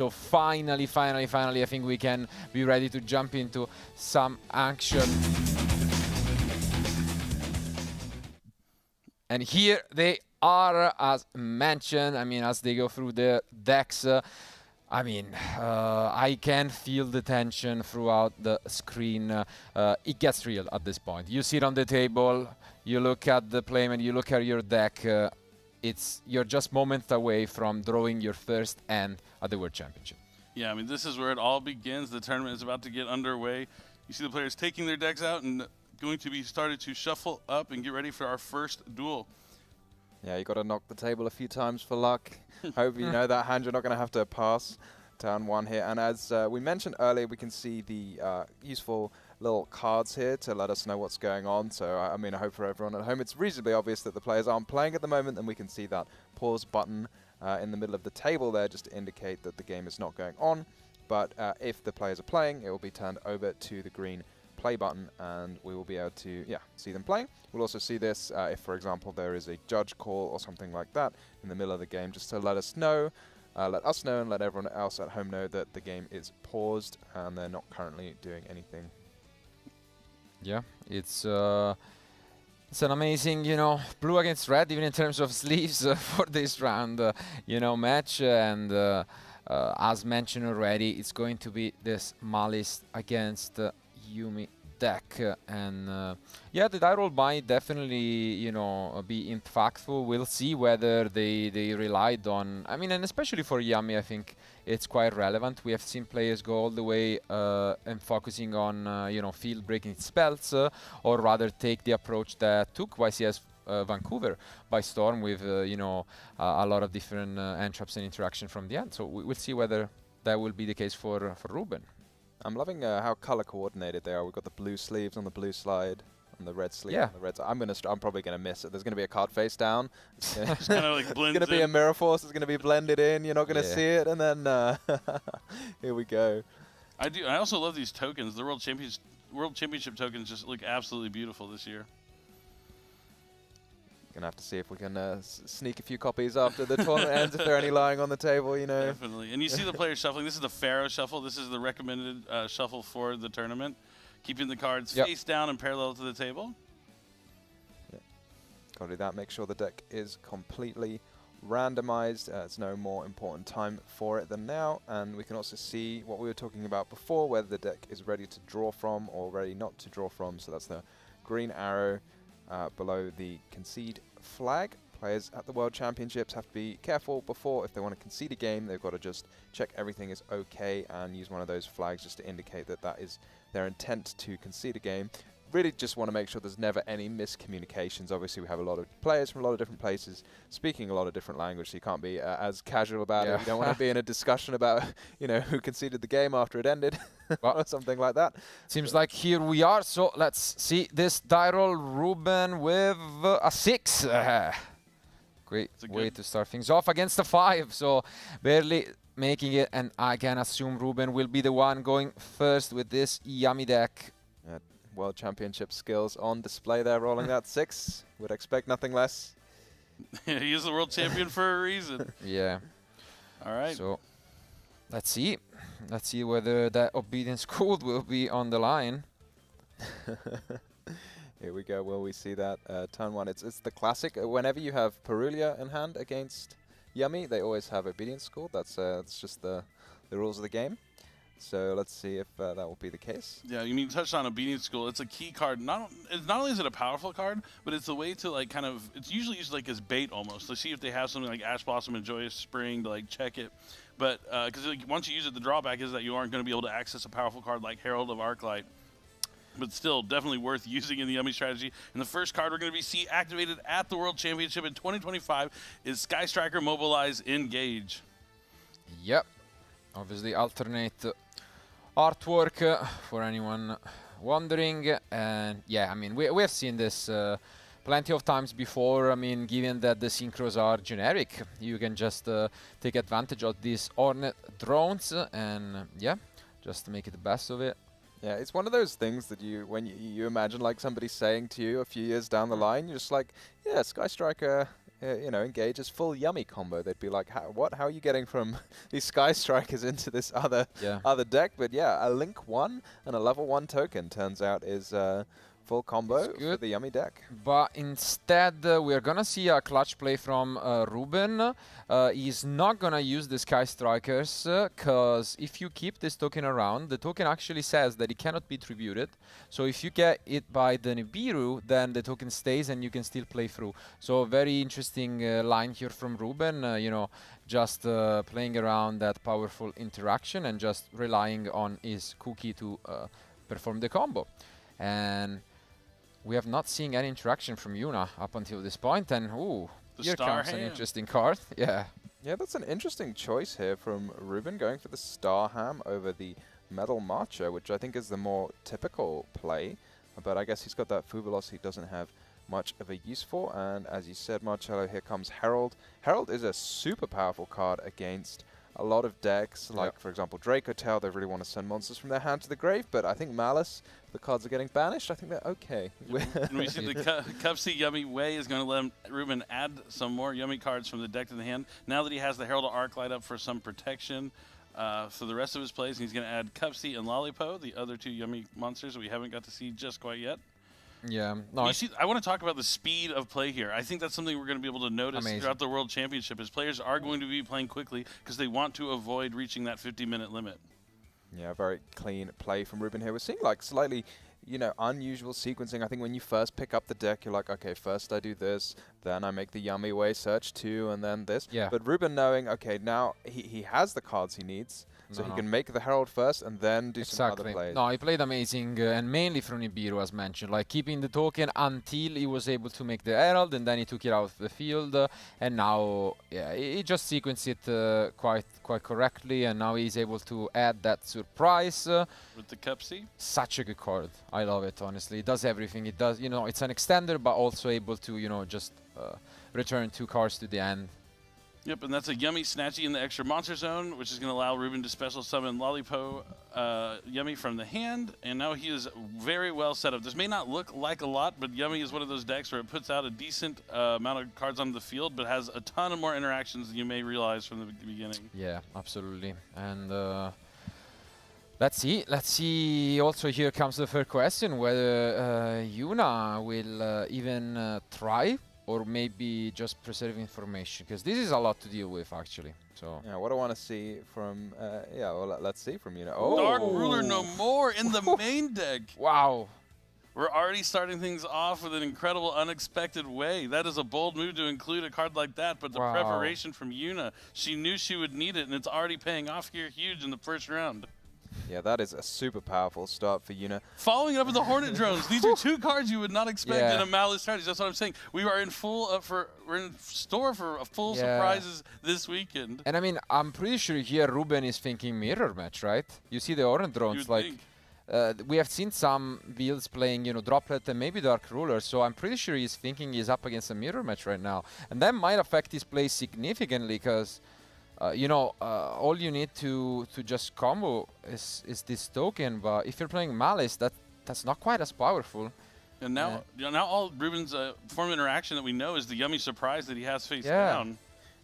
So finally, I think we can be ready to jump into some action. And here they are, as mentioned. I mean, as they go through the decks, I can feel the tension throughout the screen. It gets real at this point. You sit on the table, you look at the playmat, you look at your deck. You're just moments away from drawing your first hand at the World Championship. Yeah, I mean, this is where it all begins. The tournament is about to get underway. You see the players taking their decks out and going to be started to shuffle up and get ready for our first duel. Yeah, you got to knock the table a few times for luck. Hope you know that hand you're not going to have to pass turn one here. And as we mentioned earlier, we can see the useful little cards here to let us know what's going on. So, I mean, I hope for everyone at home, it's reasonably obvious that the players aren't playing at the moment, and we can see that pause button in the middle of the table there just to indicate that the game is not going on. But if the players are playing, it will be turned over to the green play button, and we will be able to see them playing. We'll also see this if, for example, there is a judge call or something like that in the middle of the game, just to let us know and let everyone else at home know that the game is paused and they're not currently doing anything. Yeah, it's an amazing, blue against red, even in terms of sleeves for this round, match. And as mentioned already, it's going to be this Malice against Yumi deck. And yeah, the die roll might definitely, be impactful. We'll see whether they relied on, and especially for Yami, I think it's quite relevant. We have seen players go all the way and focusing on, field breaking spells, or rather take the approach that took YCS Vancouver by storm with, a lot of different entraps and interaction from the end. So we'll see whether that will be the case for Ruben. I'm loving how color coordinated they are. We've got the blue sleeves on the blue slide, and the red sleeve on the red side. I'm probably gonna miss it. There's gonna be a card face down. It's gonna be a mirror force. It's gonna be blended in. You're not gonna see it, and then here we go. I also love these tokens. The World Championship tokens just look absolutely beautiful this year. Gonna have to see if we can sneak a few copies after the tournament ends, if there are any lying on the table, Definitely. And you see the players shuffling. This is the Pharaoh shuffle. This is the recommended shuffle for the tournament. Keeping the cards face down and parallel to the table. Yeah. Gotta do that. Make sure the deck is completely randomized. It's no more important time for it than now. And we can also see what we were talking about before, whether the deck is ready to draw from or ready not to draw from. So that's the green arrow below the concede flag. Players at the World Championships have to be careful before, if they want to concede a game, they've got to just check everything is okay and use one of those flags just to indicate that that is their intent to concede a game. Really just want to make sure there's never any miscommunications. Obviously, we have a lot of players from a lot of different places speaking a lot of different language, so you can't be as casual about it. You don't want to be in a discussion about, who conceded the game after it ended or something like that. Seems like here we are, so let's see this die roll. Ruben with a 6. Great way to start things off against a 5, so barely making it, and I can assume Ruben will be the one going first with this Yami deck. World Championship skills on display there, rolling that 6. Would expect nothing less. He is the world champion for a reason. Yeah. All right. So let's see. Let's see whether that obedience code will be on the line. Here we go. Will we see that turn 1? It's the classic. Whenever you have Perulia in hand against Yami, they always have obedience code. That's just the rules of the game. So let's see if that will be the case. Yeah, you mean touched on obedience school. It's a key card. Not only is it a powerful card, but it's a way to it's usually used as bait almost. To see if they have something like Ash Blossom and Joyous Spring to check it. But because once you use it, the drawback is that you aren't going to be able to access a powerful card like Herald of Arclight. But still, definitely worth using in the Yummy strategy. And the first card we're going to see activated at the World Championship in 2025 is Sky Striker Mobilize Engage. Yep. Obviously, alternate artwork for anyone wondering. And yeah, we have seen this plenty of times before. Given that the synchros are generic, you can just take advantage of these Hornet drones and just make it the best of it. Yeah, it's one of those things that when you imagine somebody saying to you a few years down the line, you're just like, yeah, Sky Striker you know, engage's full Yummy combo. They'd be like, what? How are you getting from these Sky Strikers into this other deck? But yeah, a Link 1 and a level 1 token turns out is full combo for the Yummy deck. But instead, we are gonna see a clutch play from Ruben. He's not gonna use the Sky Strikers, because if you keep this token around, the token actually says that it cannot be tributed. So if you get it by the Nibiru, then the token stays and you can still play through. So very interesting line here from Ruben, you know, just playing around that powerful interaction and just relying on his cookie to perform the combo. And we have not seen any interaction from Yuna up until this point, and here comes an interesting card. Yeah, that's an interesting choice here from Ruben, going for the Star Ham over the Metal Marcher, which I think is the more typical play. But I guess he's got that Fu Velocity he doesn't have much of a use for. And as you said, Marcello, here comes Herald. Herald is a super powerful card against a lot of decks, like, for example, Draco Tail. They really want to send monsters from their hand to the grave, but I think Malice, the cards are getting banished. I think they're okay. And we see the Cupsy Yummy Way is going to let Ruben add some more Yummy cards from the deck to the hand. Now that he has the Herald of Arc light up for some protection for the rest of his plays, he's going to add Cupsy and Lollipo, the other two Yummy monsters that we haven't got to see just quite yet. Yeah, no. I want to talk about the speed of play here. I think that's something we're going to be able to notice throughout the World Championship, is players are going to be playing quickly because they want to avoid reaching that 50-minute limit. Yeah, very clean play from Ruben here. We're seeing like slightly, you know, unusual sequencing. I think when you first pick up the deck, you're like, okay, first I do this, then I make the Yummy Way search 2, and then this. Yeah. But Ruben knowing, okay, now he has the cards he needs, so he can make the Herald first and then do some other plays. No, he played amazing, and mainly from Nibiru, as mentioned, like keeping the token until he was able to make the Herald, and then he took it out of the field, and now, yeah, he just sequenced it quite correctly, and now he's able to add that surprise. With the Cupsy? Such a good card. I love it, honestly. It does everything. It does, you know, it's an extender, but also able to, you know, just return 2 cards to the end. Yep, and that's a Yummy Snatchy in the extra monster zone, which is going to allow Ruben to special summon Lollipo Yummy from the hand, and now he is very well set up. This may not look like a lot, but Yummy is one of those decks where it puts out a decent amount of cards on the field, but has a ton of more interactions than you may realize from the beginning. Yeah, absolutely. And let's see. Let's see. Also, here comes the third question, whether Yuna will even try, or maybe just preserve information, because this is a lot to deal with, actually. So yeah, what I want to see from well, let's see from Yuna. Dark Ruler no more in the main deck. Wow. We're already starting things off with an incredible, unexpected way. That is a bold move to include a card like that, but the preparation from Yuna, she knew she would need it, and it's already paying off here huge in the first round. Yeah, that is a super powerful start for Yuna. Following it up with the Hornet Drones. These are 2 cards you would not expect in a Malice strategy. That's what I'm saying. We are in we're in store for full surprises this weekend. And I mean, I'm pretty sure here Ruben is thinking mirror match, right? You see the Hornet Drones, like we have seen some builds playing, you know, Droplet and maybe Dark Ruler, so I'm pretty sure he's thinking he's up against a mirror match right now. And that might affect his play significantly, because you know, all you need to just combo is this token, but if you're playing Malice, that's not quite as powerful. And now, now all Ruben's form of interaction that we know is the Yummy Surprise that he has face down.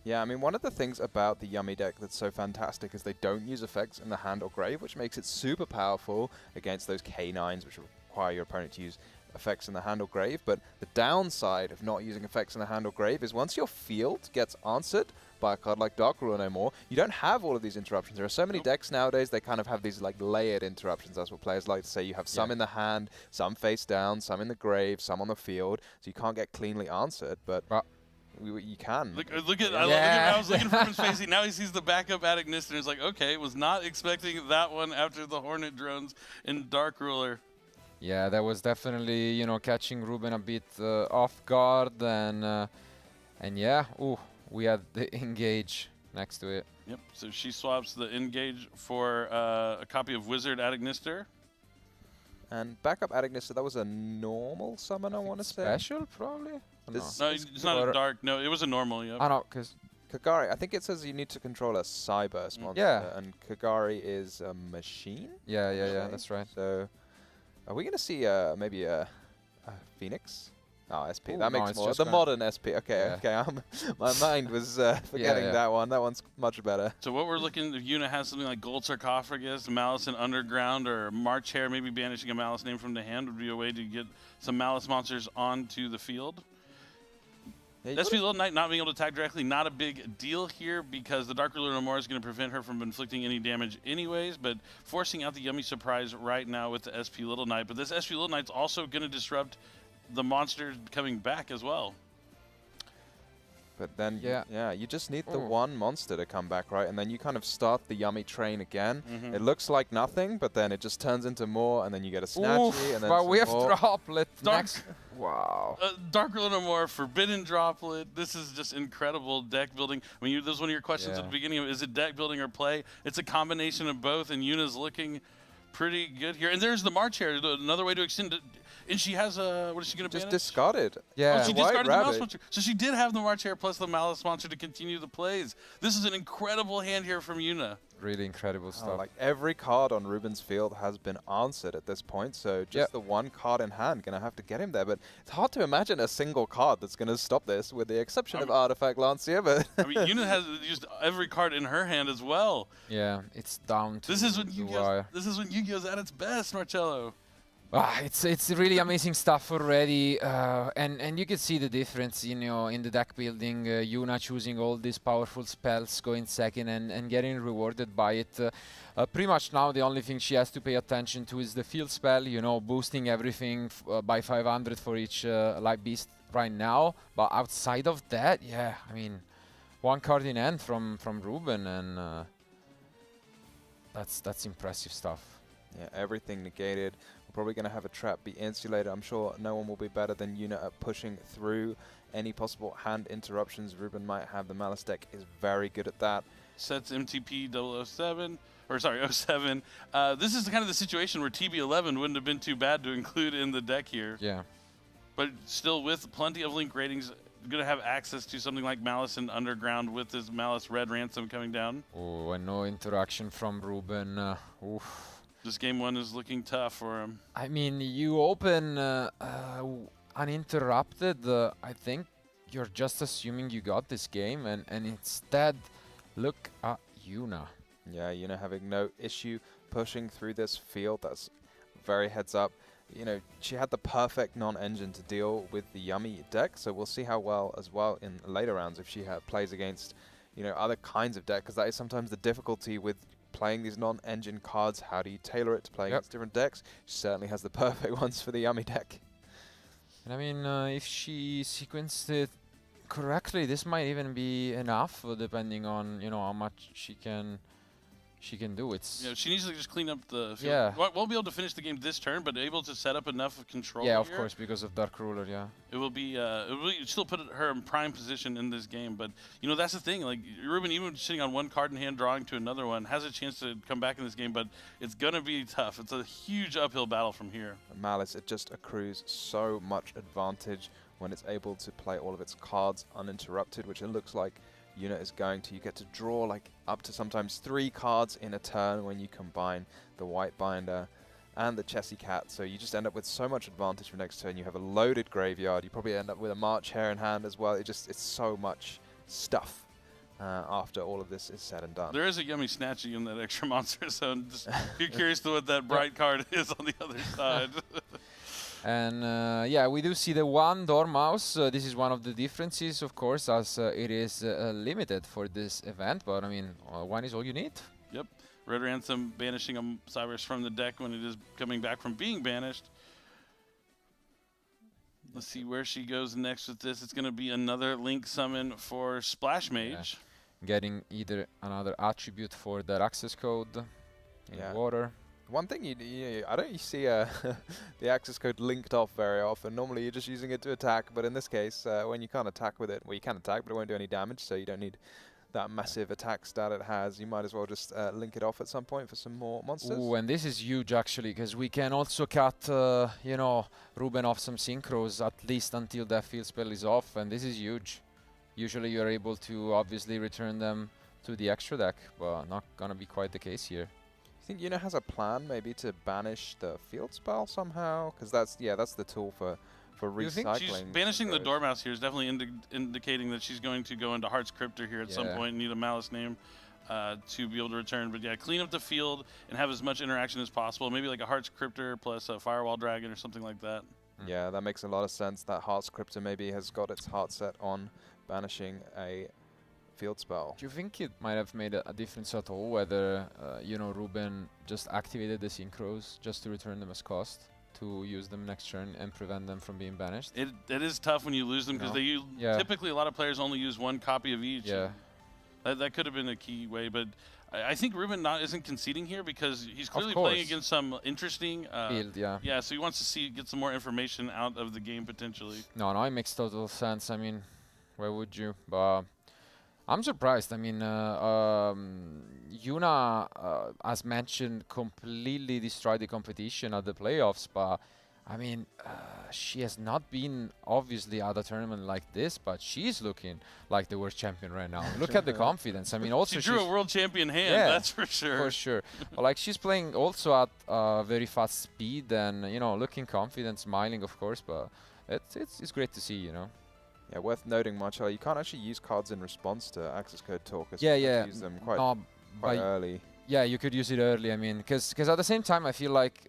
Yeah, I mean, one of the things about the Yummy deck that's so fantastic is they don't use effects in the hand or grave, which makes it super powerful against those K9s, which require your opponent to use effects in the hand or grave. But the downside of not using effects in the hand or grave is once your field gets answered by a card like Dark Ruler no more, you don't have all of these interruptions. There are so many decks nowadays, they kind of have these like layered interruptions. That's what players like to say. You have some in the hand, some face down, some in the grave, some on the field, so you can't get cleanly answered, but you can. Look at I was looking for his face. Now he sees the backup at Ignister and is like, okay, was not expecting that one after the Hornet Drones in Dark Ruler. Yeah, that was definitely, you know, catching Ruben a bit off guard, and yeah, we had the Engage next to it. Yep, so she swaps the Engage for a copy of Wizard at Ignister. And backup at Ignister, that was a normal summon, I want to say. Special, probably? No, it's not a dark. No, it was a normal, yeah. Oh, no, because Kagari, I think it says you need to control a Cyburst monster, and Kagari is a machine? Yeah, that's right. So, are we going to see maybe a Phoenix Oh, SP. Ooh, That no, makes it's more. just The gonna- modern SP. Okay, Yeah. okay. My mind was forgetting yeah. that one. That one's much better. So what we're looking, if Yuna has something like Gold Sarcophagus, Malice and Underground, or March Hare, maybe banishing a Malice name from the hand would be a way to get some Malice monsters onto the field. Yeah, SP Little Knight not being able to attack directly, not a big deal here because the Dark Ruler no more is going to prevent her from inflicting any damage anyways, but forcing out the Yummy Surprise right now with the SP Little Knight. But this SP Little Knight's also going to disrupt the monster coming back as well. But then, Yeah. you just need the Ooh. one monster to come back, right? And then you kind of start the Yummy train again. Mhm. It looks like nothing, but then it just turns into more, and then you get a Snatchy, Oof, and then but some we have more. Droplet Dark- next. Wow. Dark Ruler no more, Forbidden Droplet. This is just incredible deck building. I mean, this was one of your questions at Yeah. the beginning. Is it deck building or play? It's a combination of both, and Yuna's looking pretty good here. And there's the March Hare, another way to extend it. And she has a, what is she going to Just banish? discarded. Yeah. Oh, she White discarded the Malice Rabbit. monster. So she did have the March Hare plus the Malice monster to continue the plays. This is an incredible hand here from Yuna. Really incredible stuff. Like every card on Ruben's field has been answered at this point, so just Yep. the one card in hand gonna have to get him there. But it's hard to imagine a single card that's gonna stop this, with the exception of Artifact Lancia. But I mean, Yuna has used every card in her hand as well. Yeah, it's down to This is when the Yu-Gi-Oh! wire. This is when Yu-Gi-Oh's at its best, Marcello. It's really amazing stuff already, and you can see the difference, in the deck building. Yuna choosing all these powerful spells, going second, and getting rewarded by it. Pretty much now the only thing she has to pay attention to is the field spell. Boosting everything by 500 for each light beast right now. But outside of that, yeah, I mean, one card in hand from Ruben, and that's impressive stuff. yeah, everything negated. We're probably gonna have a trap be insulated. I'm sure no one will be better than Yuna at pushing through any possible hand interruptions Ruben might have. The Malice deck is very good at that. Sets MTP 007, or sorry, 07. This is kind of the situation where TB11 wouldn't have been too bad to include in the deck here. Yeah. But still with plenty of link ratings, going to have access to something like Malice and Underground with this Malice Red Ransom coming down. Oh, and no interaction from Ruben. Oof. This game one is looking tough for him. I mean, you open uninterrupted. I think you're just assuming you got this game, and instead, look at Yuna. Yeah, Yuna having no issue pushing through this field. That's very heads up. She had the perfect non-engine to deal with the Yummy deck, so we'll see how well as well in later rounds if she plays against, other kinds of deck, because that is sometimes the difficulty with playing these non-engine cards. How do you tailor it to play against different decks? She certainly has the perfect ones for the Yummy deck. And I mean, if she sequenced it correctly, this might even be enough, depending on how much she can do. It's She needs to just clean up the field. Yeah. Won't be able to finish the game this turn, but able to set up enough of control. yeah, of here. course, because of Dark Ruler. Yeah. It will be. It will still put her in prime position in this game, but that's the thing. Like Ruben, even sitting on one card in hand, drawing to another one, has a chance to come back in this game, but it's gonna be tough. It's a huge uphill battle from here. Malice, it just accrues so much advantage when it's able to play all of its cards uninterrupted, which it looks like Yuna is going to. You get to draw like up to sometimes 3 cards in a turn when you combine the White Binder and the Chessy Cat, so you just end up with so much advantage for next turn. You have a loaded graveyard. You probably end up with a March Hare in hand as well. It's so much stuff after all of this is said and done. There is a Yummy Snatchy in that extra monster, so I'm just curious to what that bright card is on the other side. And yeah, we do see the one Dormouse. This is one of the differences, of course, as it is limited for this event. But I mean, one is all you need. Yep. Red Ransom banishing a Cyrus from the deck when it is coming back from being banished. Let's see where she goes next with this. It's going to be another Link summon for Splash Mage. Getting either another attribute for their access code in water. One thing I don't see the access code linked off very often. Normally you're just using it to attack, but in this case, when you can't attack with it, well, you can attack, but it won't do any damage, so you don't need that massive attack stat it has. You might as well just link it off at some point for some more monsters. Ooh, and this is huge actually, because we can also cut, Ruben off some synchros, at least until that field spell is off, and this is huge. Usually you're able to obviously return them to the extra deck, but not gonna be quite the case here. I think Yuna has a plan maybe to banish the field spell somehow, because that's the tool for for You think recycling. She's banishing the throws. Dormouse here is definitely indicating that she's going to go into Heart's Cryptor here at some Yeah. point and need a Malice name to be able to return. But yeah, clean up the field and have as much interaction as possible. Maybe like a Heart's Cryptor plus a Firewall Dragon or something like that. Yeah, that makes a lot of sense. That Heart's Cryptor maybe has got its heart set on banishing a field spell. Do you think it might have made a difference at all whether, you know, Ruben just activated the Synchros just to return them as cost to use them next turn and prevent them from being banished? It is tough when you lose them because No. they Yeah. typically a lot of players only use one copy of each. Yeah. That could have been a key way, but I think Ruben isn't conceding here because he's clearly course. playing against some interesting Field, yeah. Yeah, so he wants to get some more information out of the game potentially. No, it makes total sense. I mean, why would you? But I'm surprised. I mean, Yuna, as mentioned, completely destroyed the competition at the playoffs. But I mean, she has not been obviously at a tournament like this, but she's looking like the world champion right now. Look at the confidence. I mean, also She drew she's a world champion hand, Yeah, that's for sure. for sure. But like she's playing also at very fast speed and you know looking confident, smiling of course. But it's great to see, you know. Yeah, worth noting, Marcelo, you can't actually use cards in response to access code talkers. Yeah, You have yeah. to use them quite, No, quite but early. yeah, you could use it early. I mean, because at the same time, I feel like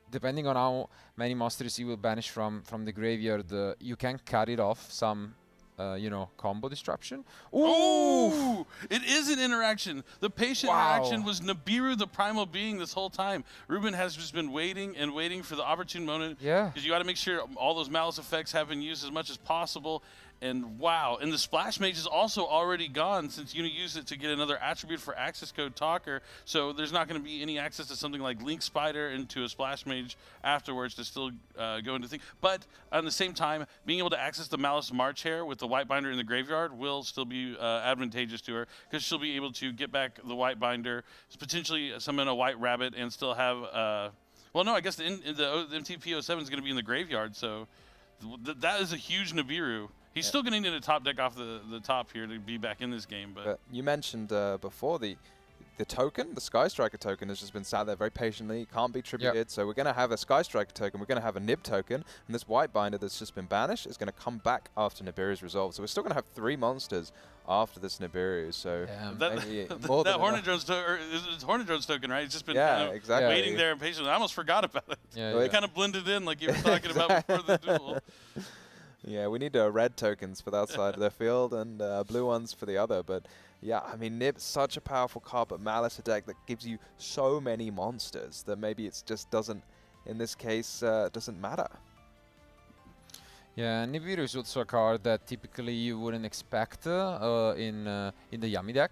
depending on how many monsters you will banish from the graveyard, you can cut it off some, you know, combo disruption. Ooh! It is an interaction. The patient Wow. interaction was Nibiru, the primal being, this whole time. Ruben has just been waiting and waiting for the opportune moment. Yeah. Because you got to make sure all those malice effects have been used as much as possible. And wow, and the Splash Mage is also already gone since Yuna used it to get another attribute for access code Talker. So there's not going to be any access to something like Link Spider into a Splash Mage afterwards to still go into things. But at the same time, being able to access the Malice March Hare with the White Binder in the graveyard will still be advantageous to her because she'll be able to get back the White Binder, potentially summon a White Rabbit, and still have. Well, no, I guess the MTP07 is going to be in the graveyard, so that is a huge Nibiru. He's still going to need a top deck off the top here to be back in this game. But You mentioned before the token, the Sky Striker token, has just been sat there very patiently, can't be tributed. So we're going to have a Sky Striker token, we're going to have a Nib token, and this White Binder that's just been banished is going to come back after Nibiru's resolve. So we're still going to have 3 monsters after this Nibiru. So maybe more that than Hornet Drone's it's Hornet Drone's token, right? It's just been Yeah, kind of exactly. waiting there impatiently. I almost forgot about it. Yeah, Well, It kind of blended in like you were talking about before the duel. Yeah, we need red tokens for that side of the field and blue ones for the other. But yeah, I mean, Nib's such a powerful card, but Malice a deck that gives you so many monsters that maybe it just doesn't, in this case, doesn't matter. Yeah, Nibiru is also a card that typically you wouldn't expect in the Yami deck,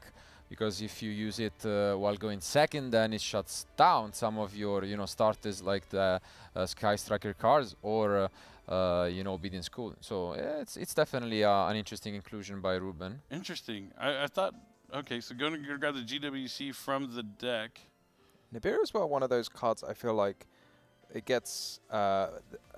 because if you use it while going second, then it shuts down some of your starters like the Sky Striker cards or Obedient School. So yeah, it's definitely an interesting inclusion by Ruben. Interesting. I thought, okay, so going to grab the GWC from the deck. Nibiru is one of those cards I feel like it gets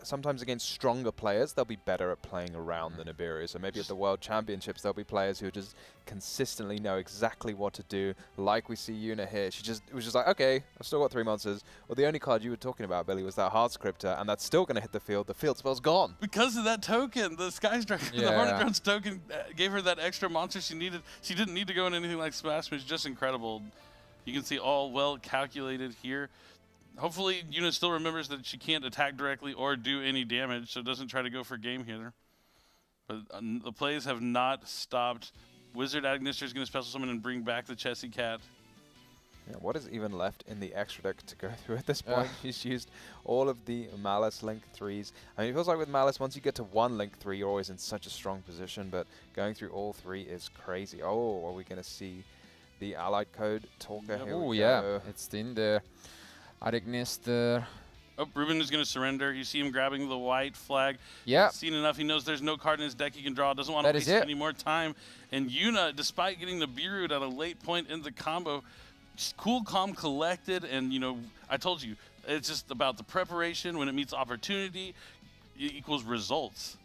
sometimes against stronger players, they'll be better at playing around the Nibiru. So maybe at the World Championships, there'll be players who just consistently know exactly what to do. Like we see Yuna here. It was just like, okay, I've still got 3 monsters. Well, the only card you were talking about, Billy, was that Heart Scriptor, and that's still going to hit the field. The field spell's gone. Because of that token, the Sky Striker, the Yeah. Hornet Drone's token gave her that extra monster she needed. She didn't need to go in anything like Smash, which is just incredible. You can see all well calculated here. Hopefully, Yuna still remembers that she can't attack directly or do any damage, so doesn't try to go for game here. But the plays have not stopped. Wizard Agnister is going to special summon and bring back the Chessie Cat. Yeah, what is even left in the extra deck to go through at this point? She's used all of the Malice Link 3s. I mean, it feels like with Malice, once you get to 1 Link 3, you're always in such a strong position, but going through all 3 is crazy. Oh, are we going to see the Allied Code Talker? Yep. Here Oh we yeah, go. it's in there. Agnister. Oh, Ruben is going to surrender. You see him grabbing the white flag. Yeah. He's seen enough. He knows there's no card in his deck he can draw. Doesn't want to That waste is it. any more time. And Yuna, despite getting the Beerroot at a late point in the combo, just cool, calm, collected. And, I told you, it's just about the preparation. When it meets opportunity, it equals results.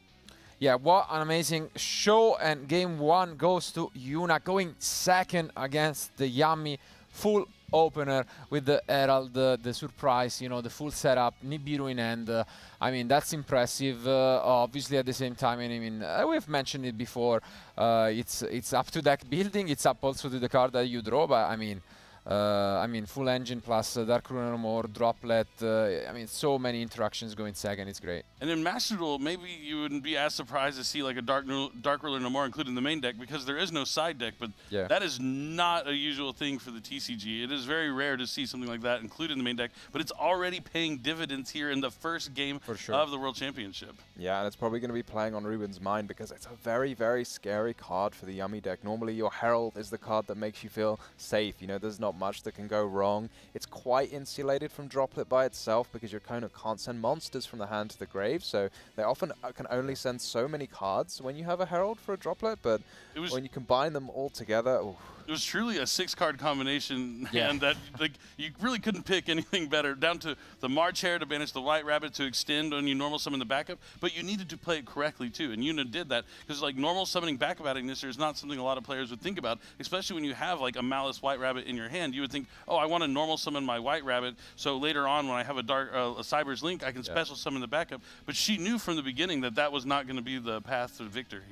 Yeah, what an amazing show, and game 1 goes to Yuna, going second against the Yami full opener with the Herald, the surprise, you know, the full setup, Nibiru in hand. I mean, that's impressive. Obviously, at the same time, I mean, we've mentioned it before. It's up to deck building. It's up also to the card that you draw. But I mean, full engine plus Dark Ruler No More, Droplet. I mean, so many interactions going second. It's great. And in Master Duel, maybe you wouldn't be as surprised to see like a Dark Ruler No More included in the main deck because there is no side deck. But that is not a usual thing for the TCG. It is very rare to see something like that included in the main deck. But it's already paying dividends here in the first game of the World Championship. Yeah, and it's probably going to be playing on Ruben's mind because it's a very, very scary card for the Yummy deck. Normally, your Herald is the card that makes you feel safe. You know, there's not much that can go wrong. It's quite insulated from Droplet by itself because your opponent can't send monsters from the hand to the grave. So they often can only send so many cards when you have a Herald for a Droplet, but when you combine them all together, oof. It was truly a 6-card combination, and that like you really couldn't pick anything better. Down to the March Hare to banish the White Rabbit to extend on you normal summon the backup, but you needed to play it correctly too, and Yuna did that because like normal summoning backup out of Ignister is not something a lot of players would think about, especially when you have like a Malice White Rabbit in your hand. You would think, oh, I want to normal summon my White Rabbit, so later on when I have a Cyber's Link, I can special summon the backup. But she knew from the beginning that that was not going to be the path to victory.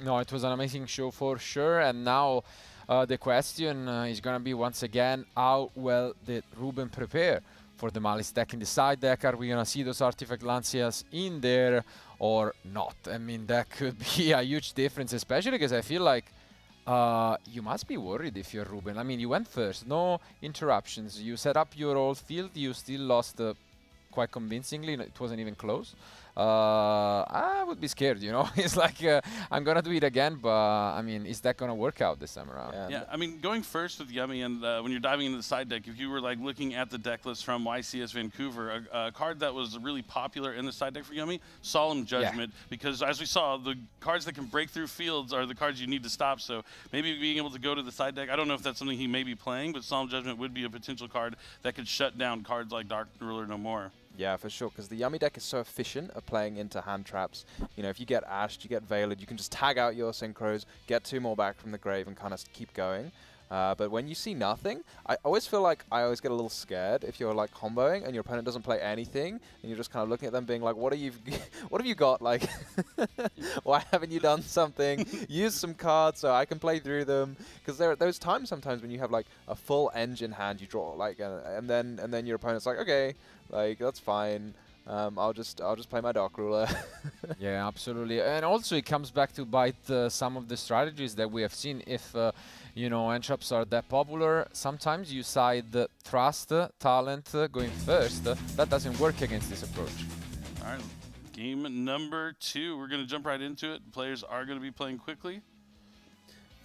No, it was an amazing show for sure, and now the question is going to be once again, how well did Ruben prepare for the Malice deck in the side deck? Are we going to see those Artifact Lancias in there or not? I mean, that could be a huge difference, especially because I feel like you must be worried if you're Ruben. I mean, you went first, no interruptions. You set up your old field, you still lost quite convincingly. It wasn't even close. I would be scared, you know. It's like I'm gonna do it again, but I mean, is that gonna work out this time around? Yeah, I mean, going first with Yummy, and when you're diving into the side deck, if you were like looking at the deck list from YCS Vancouver, a card that was really popular in the side deck for Yummy, Solemn Judgment, because as we saw, the cards that can break through fields are the cards you need to stop. So maybe being able to go to the side deck, I don't know if that's something he may be playing, but Solemn Judgment would be a potential card that could shut down cards like Dark Ruler No More. Yeah, for sure, because the Yummy deck is so efficient at playing into hand traps. You know, if you get Ashed, you get Veiled, you can just tag out your Synchros, get 2 more back from the grave, and kind of keep going. But when you see nothing, I always feel like I always get a little scared if you're like comboing and your opponent doesn't play anything, and you're just kind of looking at them being like, what have you got? Like, why haven't you done something? Use some cards so I can play through them. Because there are those times sometimes when you have like a full engine hand, you draw like, and then your opponent's like, okay, like that's fine. I'll just play my Dark Ruler. Yeah, absolutely. And also it comes back to bite some of the strategies that we have seen. If you know, end traps are that popular, sometimes you side trust, talent going first. That doesn't work against this approach. All right, game number 2. We're going to jump right into it. Players are going to be playing quickly.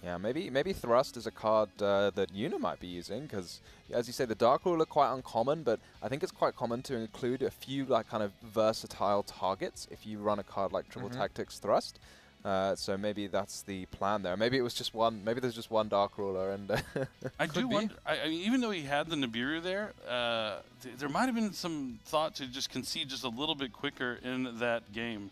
Yeah, maybe Thrust is a card that Yuna might be using, because, as you say, the Dark Ruler are quite uncommon, but I think it's quite common to include a few like kind of versatile targets if you run a card like Triple Tactics Thrust. So maybe that's the plan there. Maybe it was just one. Maybe there's just one Dark Ruler, and I do wonder. I mean, even though he had the Nibiru there, there might have been some thought to just concede just a little bit quicker in that game.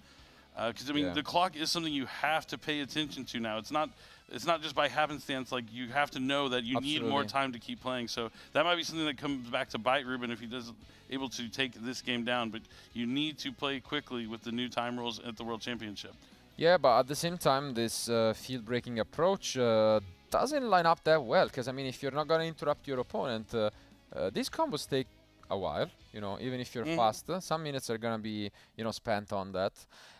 Because I mean, the clock is something you have to pay attention to now. It's not just by happenstance. Like, you have to know that you need more time to keep playing. So that might be something that comes back to bite Ruben if he doesn't able to take this game down. But you need to play quickly with the new time rules at the World Championship. Yeah, but at the same time, this field-breaking approach doesn't line up that well. Because I mean, if you're not going to interrupt your opponent, these combos take a while. You know, even if you're fast, some minutes are gonna be, you know, spent on that.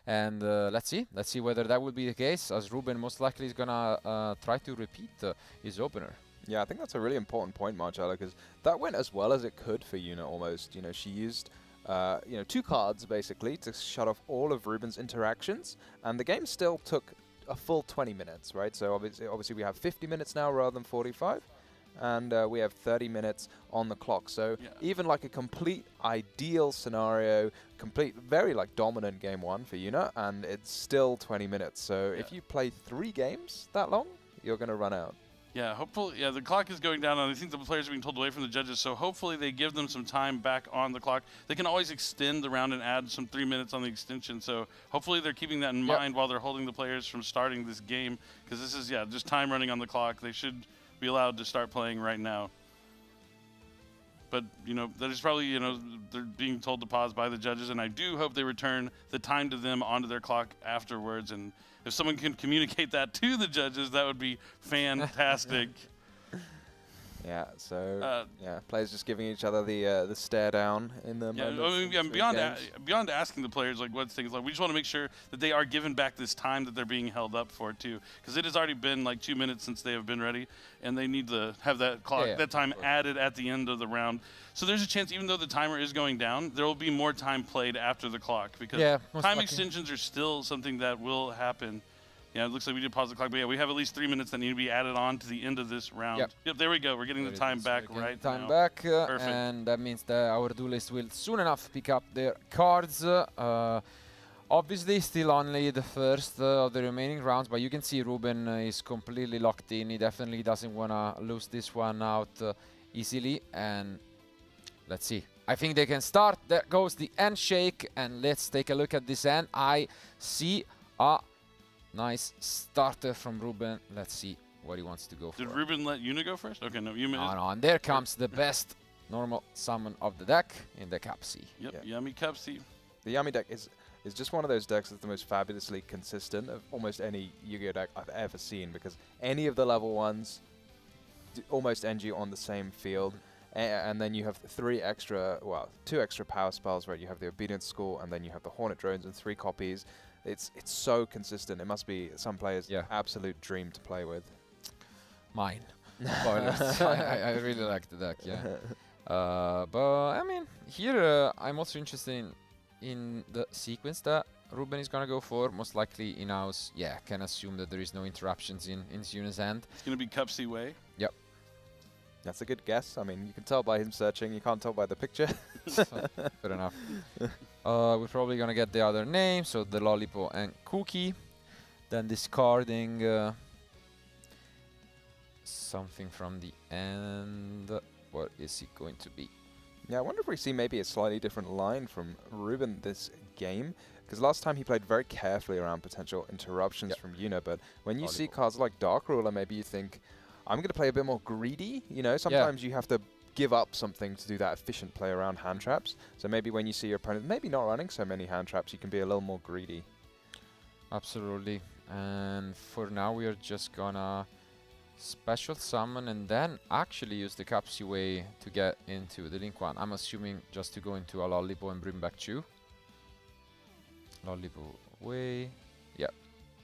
And let's see whether that will be the case, as Ruben most likely is gonna try to repeat his opener. Yeah, I think that's a really important point, Marcella, because that went as well as it could for Yuna almost. You know, she used you know, 2 cards basically to shut off all of Ruben's interactions, and the game still took a full 20 minutes, right? So obviously we have 50 minutes now rather than 45. And we have 30 minutes on the clock. So even like a complete ideal scenario, very like dominant game 1 for Yuna, and it's still 20 minutes. So if you play 3 games that long, you're going to run out. Yeah, hopefully, the clock is going down, and I think the players are being told away from the judges, so hopefully they give them some time back on the clock. They can always extend the round and add some 3 minutes on the extension, so hopefully they're keeping that in mind while they're holding the players from starting this game, because this is, just time running on the clock. They should be allowed to start playing right now. But, you know, that is probably, you know, they're being told to pause by the judges, and I do hope they return the time to them onto their clock afterwards. And if someone can communicate that to the judges, that would be fantastic. Yeah, so players just giving each other the stare down in the moment. I mean, beyond asking the players like what things like, we just want to make sure that they are given back this time that they're being held up for too, because it has already been like 2 minutes since they have been ready, and they need to have that clock, that time added at the end of the round. So there's a chance, even though the timer is going down, there will be more time played after the clock, because time extensions are still something that will happen. Yeah, it looks like we did pause the clock, but yeah, we have at least 3 minutes that need to be added on to the end of this round. Yep, there we go. We're getting the time back right now. Time back, and that means that our duelist will soon enough pick up their cards. Obviously, still only the first of the remaining rounds, but you can see Ruben is completely locked in. He definitely doesn't want to lose this one out easily, and let's see. I think they can start. There goes the end shake, and let's take a look at this end. I see a nice starter from Ruben. Let's see what he wants to go for. Did Ruben let Yuna go first? Okay, no, no, and there comes the best normal summon of the deck in the Capsi. Yep, Yummy Capsi. The Yummy deck is just one of those decks that's the most fabulously consistent of almost any Yu-Gi-Oh deck I've ever seen, because any of the level ones almost end you on the same field. And then you have two extra power spells, right? You have the Obedience School, and then you have the Hornet Drones and 3 copies. It's so consistent. It must be some players' absolute dream to play with. Mine. I really like the deck, but I mean, here I'm also interested in the sequence that Ruben is gonna go for. Most likely in-house, can assume that there is no interruptions in Yuna's end. It's gonna be Cupsy Way. Yep. That's a good guess. I mean, you can tell by him searching. You can't tell by the picture. Fair enough. We're probably going to get the other name, so the Lollipop and Cookie. Then discarding something from the end. What is it going to be? Yeah, I wonder if we see maybe a slightly different line from Ruben this game. Because last time he played very carefully around potential interruptions from Yuna. But when you see cards like Dark Ruler, maybe you think, I'm going to play a bit more greedy. You know, sometimes you have to give up something to do that efficient play around hand traps. So maybe when you see your opponent maybe not running so many hand traps, you can be a little more greedy. Absolutely. And for now, we are just gonna special summon and then actually use the Capsy Way to get into the Link 1. I'm assuming just to go into a Lollipop and bring back 2. Lollipop Way. Yep.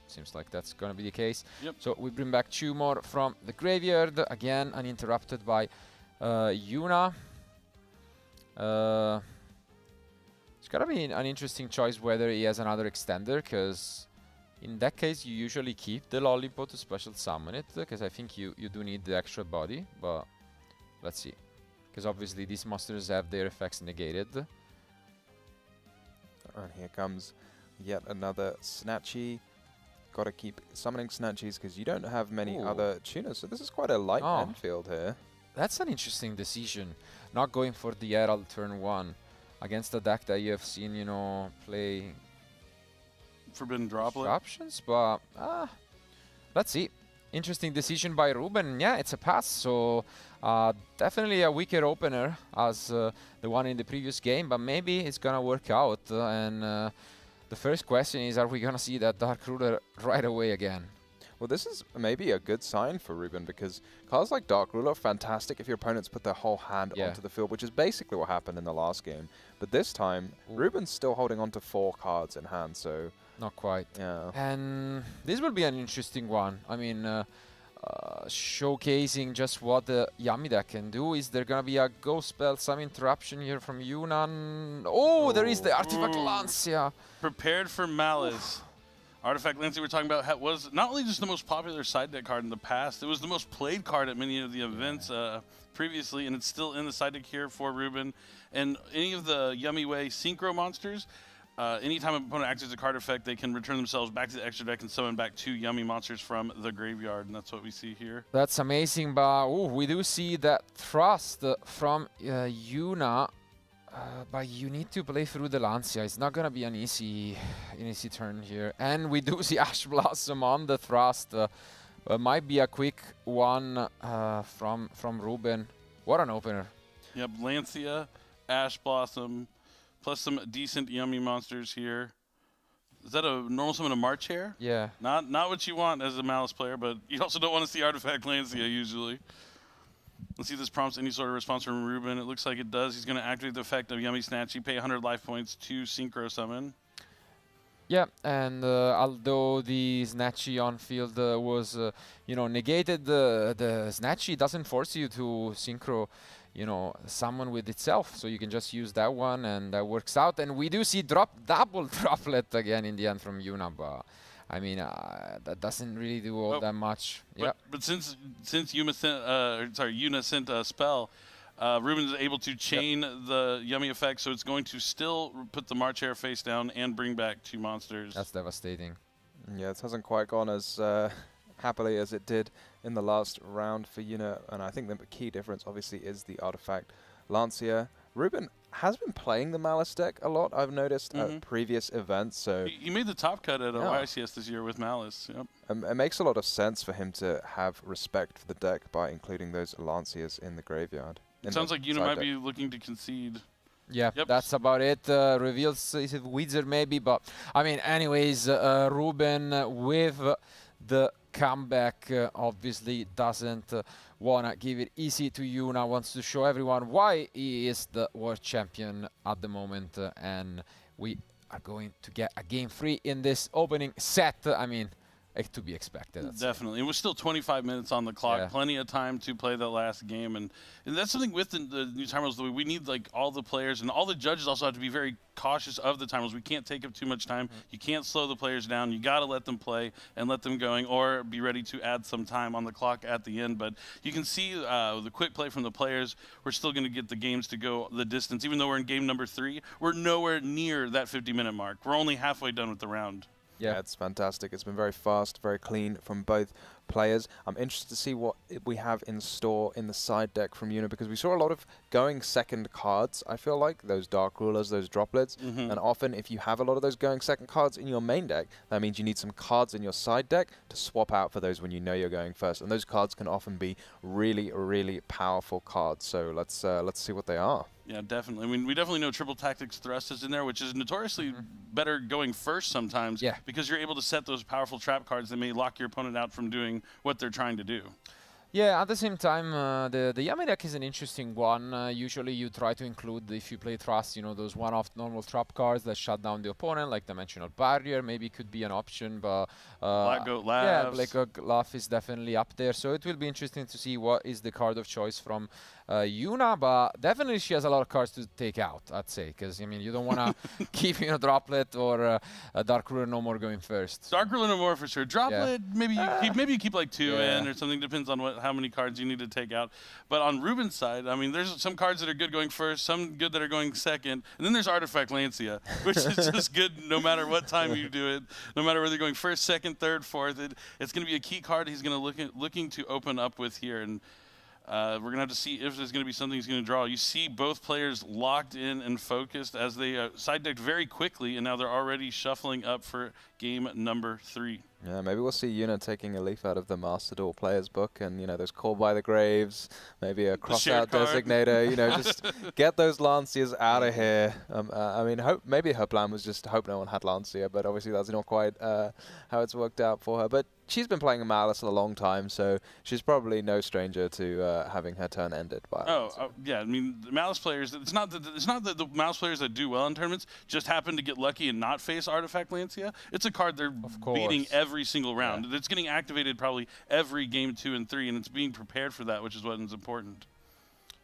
Seems like that's gonna be the case. Yep. So we bring back 2 more from the graveyard. Again, uninterrupted by Yuna. It's gotta be an interesting choice whether he has another extender, because in that case you usually keep the Lollipop to special summon it, because I think you do need the extra body, but let's see. Because obviously these monsters have their effects negated. And here comes yet another Snatchy. Gotta keep summoning Snatchies because you don't have many other tuners, so this is quite a light end field here. That's an interesting decision, not going for the Herald turn 1 against a deck that you have seen, you know, play Forbidden Droplet options, but let's see. Interesting decision by Ruben. Yeah, it's a pass, so definitely a weaker opener as the one in the previous game, but maybe it's gonna work out. And the first question is, are we gonna see that Dark Ruler right away again? Well, this is maybe a good sign for Ruben, because cards like Dark Ruler are fantastic if your opponents put their whole hand onto the field, which is basically what happened in the last game. But this time, Ruben's still holding on to 4 cards in hand, so... Not quite. Yeah. And this will be an interesting one. I mean, showcasing just what the Yummy deck can do. Is there gonna be a Ghost Spell, some interruption here from Yuna? Oh, there is the Artifact Lancia. Prepared for Malice. Artifact Lancia we're talking about was not only just the most popular side deck card in the past, it was the most played card at many of the events previously, and it's still in the side deck here for Ruben. And any of the Yummy Way Synchro monsters, anytime an opponent acts as a card effect, they can return themselves back to the extra deck and summon back 2 Yummy monsters from the graveyard, and that's what we see here. That's amazing, but we do see that thrust from Yuna. But you need to play through the Lancia. It's not gonna be an easy turn here. And we do see Ash Blossom on the thrust. Might be a quick one from Ruben. What an opener! Yep, Lancia, Ash Blossom, plus some decent yummy monsters here. Is that a normal summon of March Hare? Yeah. Not what you want as a Malice player, but you also don't want to see Artifact Lancia usually. Let's see if this prompts any sort of response from Ruben. It looks like it does. He's going to activate the effect of Yummy Snatchy, pay 100 life points to Synchro Summon. Yeah, and although the Snatchy on field was, negated, the Snatchy doesn't force you to synchro, summon with itself. So you can just use that one, and that works out. And we do see double droplet again in the end from Yuna, but I mean that doesn't really do all that much. But since Yuna sent a spell. Ruben is able to chain the Yummy effect, so it's going to still put the March Hare face down and bring back 2 monsters. That's devastating. Yeah, it hasn't quite gone as happily as it did in the last round for Yuna, and I think the key difference obviously is the artifact Lancia. Ruben has been playing the Malice deck a lot, I've noticed, at previous events. So he made the top cut at YCS this year with Malice. Yep. It makes a lot of sense for him to have respect for the deck by including those Lancias in the graveyard. It sounds like Yuna might be looking to concede. Yeah, that's about it. Reveals is it Wizard maybe, but I mean, anyways, Ruben with the comeback obviously doesn't wanna give it easy to Yuna. Wants to show everyone why he is the world champion at the moment, and we are going to get a game 3 in this opening set. I mean, to be expected. Definitely. It was still 25 minutes on the clock. Plenty of time to play that last game. And that's something with the new time rules. We need like all the players and all the judges also have to be very cautious of the time rules. We can't take up too much time. You can't slow the players down. You got to let them play and let them going, or be ready to add some time on the clock at the end. But you can see the quick play from the players. We're still going to get the games to go the distance. Even though we're in game number 3, we're nowhere near that 50-minute mark. We're only halfway done with the round. Yeah, it's fantastic. It's been very fast, very clean from both players. I'm interested to see what we have in store in the side deck from Yuna, because we saw a lot of going second cards, I feel like, those Dark Rulers, those droplets. And often if you have a lot of those going second cards in your main deck, that means you need some cards in your side deck to swap out for those when you know you're going first. And those cards can often be really, really powerful cards. So let's see what they are. Yeah, definitely. I mean, we definitely know Triple Tactics Thrust is in there, which is notoriously better going first sometimes, because you're able to set those powerful trap cards that may lock your opponent out from doing what they're trying to do. Yeah, at the same time, the Yami deck is an interesting one. Usually you try to include, if you play Trust, those one-off normal trap cards that shut down the opponent, like Dimensional Barrier maybe could be an option, but... Black Goat Laughs. Yeah, Black Goat Laugh is definitely up there, so it will be interesting to see what is the card of choice from Yuna, but definitely she has a lot of cards to take out, I'd say, because, I mean, you don't want to keep, Droplet or Dark Ruler No More going first. Dark Ruler No More for sure. Droplet, maybe you keep like 2 in or something, depends on how many cards you need to take out. But on Ruben's side, I mean, there's some cards that are good going first, some good that are going second, and then there's Artifact Lancia, which is just good no matter what time you do it, no matter whether you're going first, second, third, fourth. It's going to be a key card he's going to looking to open up with here, and we're going to have to see if there's going to be something he's going to draw. You see both players locked in and focused as they side decked very quickly, and now they're already shuffling up for game number 3. Yeah, maybe we'll see Yuna taking a leaf out of the Master Duel player's book, and there's Call by the Graves, maybe a cross-out designator. Just get those Lancias out of here. I mean, maybe her plan was just to hope no one had Lancia, but obviously that's not quite how it's worked out for her. But she's been playing Malice a long time, so she's probably no stranger to having her turn ended by. Yeah. I mean, the Malice players. It's not that the Malice players that do well in tournaments just happen to get lucky and not face Artifact Lancia. It's a card they're beating every single round. Yeah. It's getting activated probably every game 2 and 3, and it's being prepared for that, which is what is important.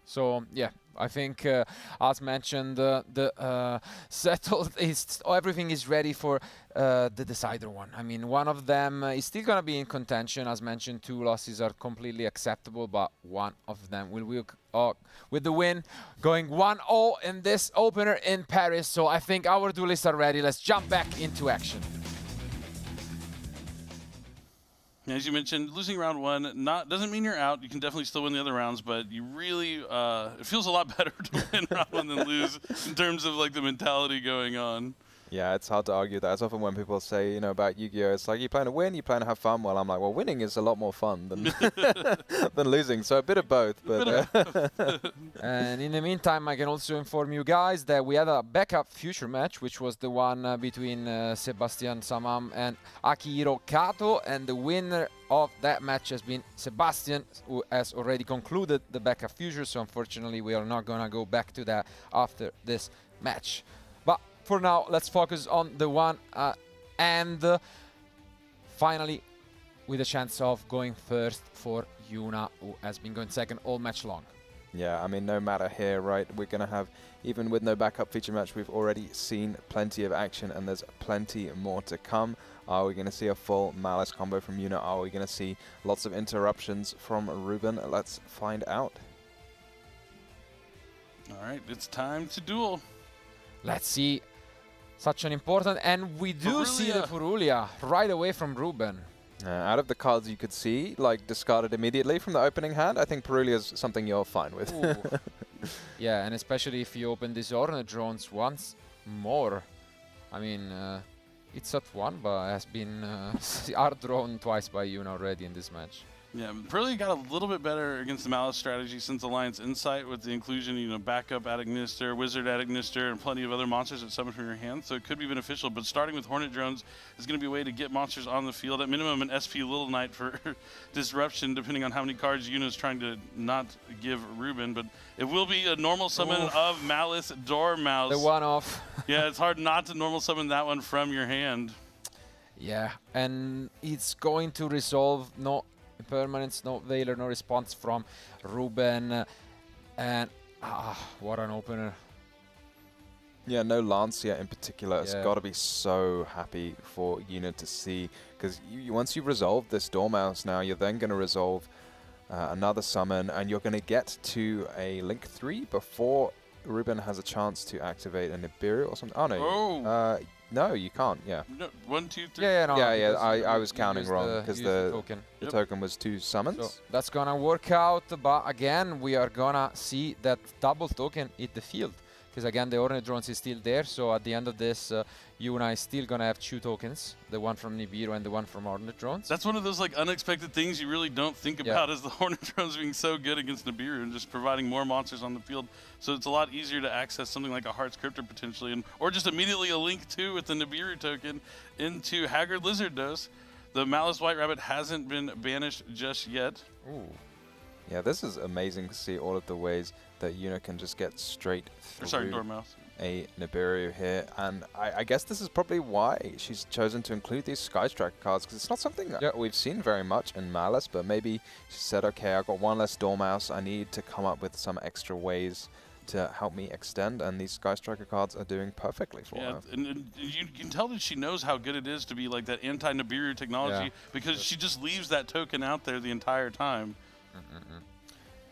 So yeah, I think as mentioned, the settled is everything is ready for the decider one. I mean, one of them is still gonna be in contention. As mentioned, 2 losses are completely acceptable, but one of them will with the win, going 1-0 in this opener in Paris. So I think our duelists are ready. Let's jump back into action. As you mentioned, losing round 1 doesn't mean you're out. You can definitely still win the other rounds, but you really it feels a lot better to win round 1 than lose in terms of like the mentality going on. Yeah, it's hard to argue that. It's often when people say, you know, about Yu-Gi-Oh, it's like, you playing to win, you playing to have fun. Well, I'm like, well, winning is a lot more fun than than losing. So a bit of both. But And in the meantime, I can also inform you guys that we had a backup future match, which was the one between Sebastian Samam and Akihiro Kato, and the winner of that match has been Sebastian, who has already concluded the backup future. So unfortunately, we are not gonna go back to that after this match. But for now, let's focus on the one and finally with a chance of going first for Yuna, who has been going second all match long. yeah, I mean, no matter here, right, we're going to have, even with no backup feature match, we've already seen plenty of action and there's plenty more to come. Are we going to see a full Malice combo from Yuna? Are we going to see lots of interruptions from Ruben? Let's find out. All right, it's time to duel. Let's see. Such an important, and we do see the Purulia right away from Ruben. Out of the cards you could see, like, discarded immediately from the opening hand, I think Purulia is something you're fine with. Yeah, and especially if you open these Ornate drones once more. I mean, it's at one, but has been hard drawn twice by Yuna already in this match. Yeah, Purulia got a little bit better against the Malice strategy since Alliance Insight with the inclusion, you know, backup at Ignister, Wizard at Ignister, and plenty of other monsters that summon from your hand, so it could be beneficial. But starting with Hornet Drones is going to be a way to get monsters on the field. At minimum, an SP Little Knight for disruption, depending on how many cards Yuna is trying to not give Ruben. But it will be a normal summon of Malice Dormouse. The one-off. Yeah, it's hard not to normal summon that one from your hand. Yeah, and it's going to resolve no permanence, no Veiler, no response from Ruben, and what an opener. Yeah, no Lancia in particular. It's got to be so happy for Yuna to see, because once you've resolved this Dormouse now, you're then going to resolve another summon, and you're going to get to a Link 3 before Ruben has a chance to activate a Nibiru or something. Oh, no. Oh. No, you can't, yeah. No, 1, 2, 3. Yeah, no, I was counting wrong because the token. Token was 2 summons. So that's gonna work out, but again, we are gonna see that double token hit the field. Because again, the Ornate Drones is still there, so at the end of this, Yuna is still gonna have 2 tokens, the one from Nibiru and the one from Ornate Drones. That's one of those like unexpected things you really don't think about, is the Hornet Drones being so good against Nibiru and just providing more monsters on the field. So it's a lot easier to access something like a Heart's Cryptor potentially, or just immediately a Link 2 with the Nibiru token into Haggard Lizard Dose. The Malice White Rabbit hasn't been banished just yet. Ooh. Yeah, this is amazing to see all of the ways that Yuna can just get straight through Dormouse. A Nibiru here. And I guess this is probably why she's chosen to include these Sky Striker cards, because it's not something that we've seen very much in Malice, but maybe she said, okay, I've got one less Dormouse, I need to come up with some extra ways to help me extend, and these Sky Striker cards are doing perfectly for her. And you can tell that she knows how good it is to be like that anti-Nibiru technology, because she just leaves that token out there the entire time.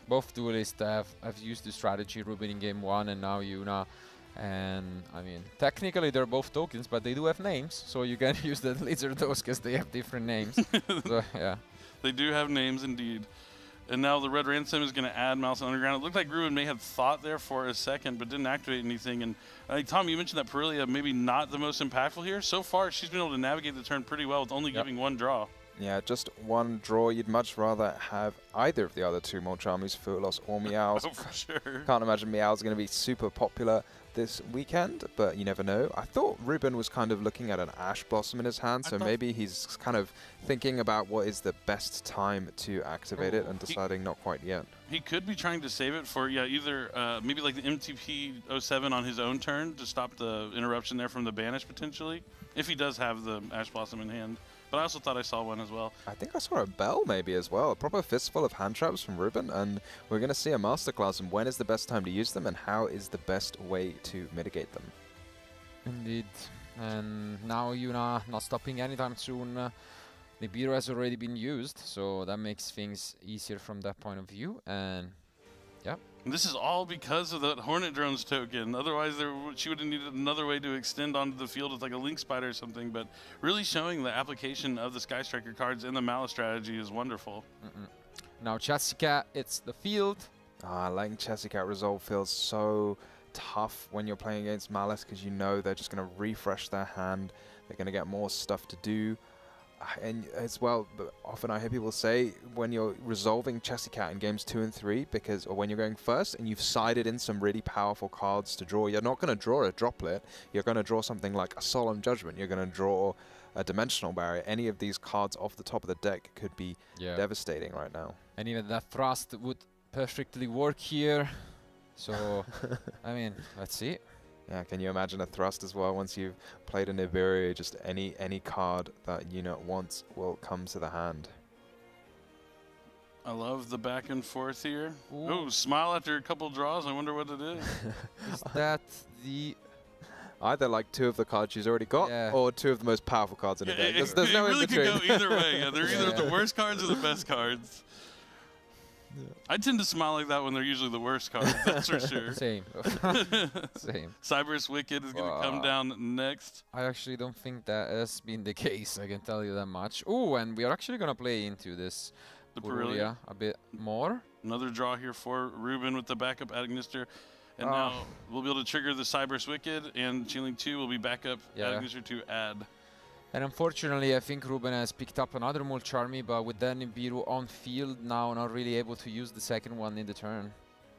Both duelists have used the strategy, Ruben in game 1 and now Yuna. And I mean, technically they're both tokens, but they do have names, so you can use the Lizard Dose because they have different names. So, yeah. They do have names indeed. And now the Red Ransom is going to add Malice Underground. It looked like Ruben may have thought there for a second, but didn't activate anything. And Tom, you mentioned that Purulia maybe not the most impactful here. So far, she's been able to navigate the turn pretty well with only giving 1 draw. Yeah, just 1 draw. You'd much rather have either of the other 2 Molchamus, Furlos, or Meows. Oh, for sure. Can't imagine Meow's going to be super popular this weekend, but you never know. I thought Ruben was kind of looking at an Ash Blossom in his hand, so maybe he's kind of thinking about what is the best time to activate it and deciding not quite yet. He could be trying to save it for, either maybe like the MTP 07 on his own turn to stop the interruption there from the banish potentially, if he does have the Ash Blossom in hand. But I also thought I saw one as well. I think I saw a bell maybe as well. A proper fistful of hand traps from Ruben, and we're going to see a masterclass on when is the best time to use them and how is the best way to mitigate them. Indeed. And now Yuna not stopping anytime soon. Nibiru has already been used, so that makes things easier from that point of view. And yeah. And this is all because of the Hornet Drones token. Otherwise, she would have needed another way to extend onto the field with like a Link Spider or something. But really showing the application of the Sky Striker cards in the Malice strategy is wonderful. Now Chassis Cat, it's the field. Letting Chassis Cat resolve feels so tough when you're playing against Malice because you know they're just going to refresh their hand. They're going to get more stuff to do. And as well, but often I hear people say when you're resolving Chessy Cat in games 2 and 3, or when you're going first and you've sided in some really powerful cards to draw, you're not going to draw a droplet. You're going to draw something like a Solemn Judgment. You're going to draw a Dimensional Barrier. Any of these cards off the top of the deck could be devastating right now. And even that Thrust would perfectly work here. So, I mean, let's see. Yeah, can you imagine a Thrust as well? Once you've played a Nibiru, just any card that Yuna wants will come to the hand. I love the back and forth here. Ooh. Oh, smile after a couple draws. I wonder what it is. Is that the... Either like 2 of the cards she's already got, or 2 of the most powerful cards in the deck. There's no really in between. could go either way. Yeah, they're either the worst cards or the best cards. Yeah. I tend to smile like that when they're usually the worst cards, that's for sure. Same. Same. Cyber's Wicked is going to come down next. I actually don't think that has been the case, I can tell you that much. Oh, and we are actually going to play into this Purulia a bit more. Another draw here for Ruben with the backup Agnister. And now we'll be able to trigger the Cyber's Wicked, and Chilling 2 will be backup Agnister to add. And unfortunately, I think Ruben has picked up another Mulcharmy, but with that Nibiru on field now, not really able to use the second one in the turn.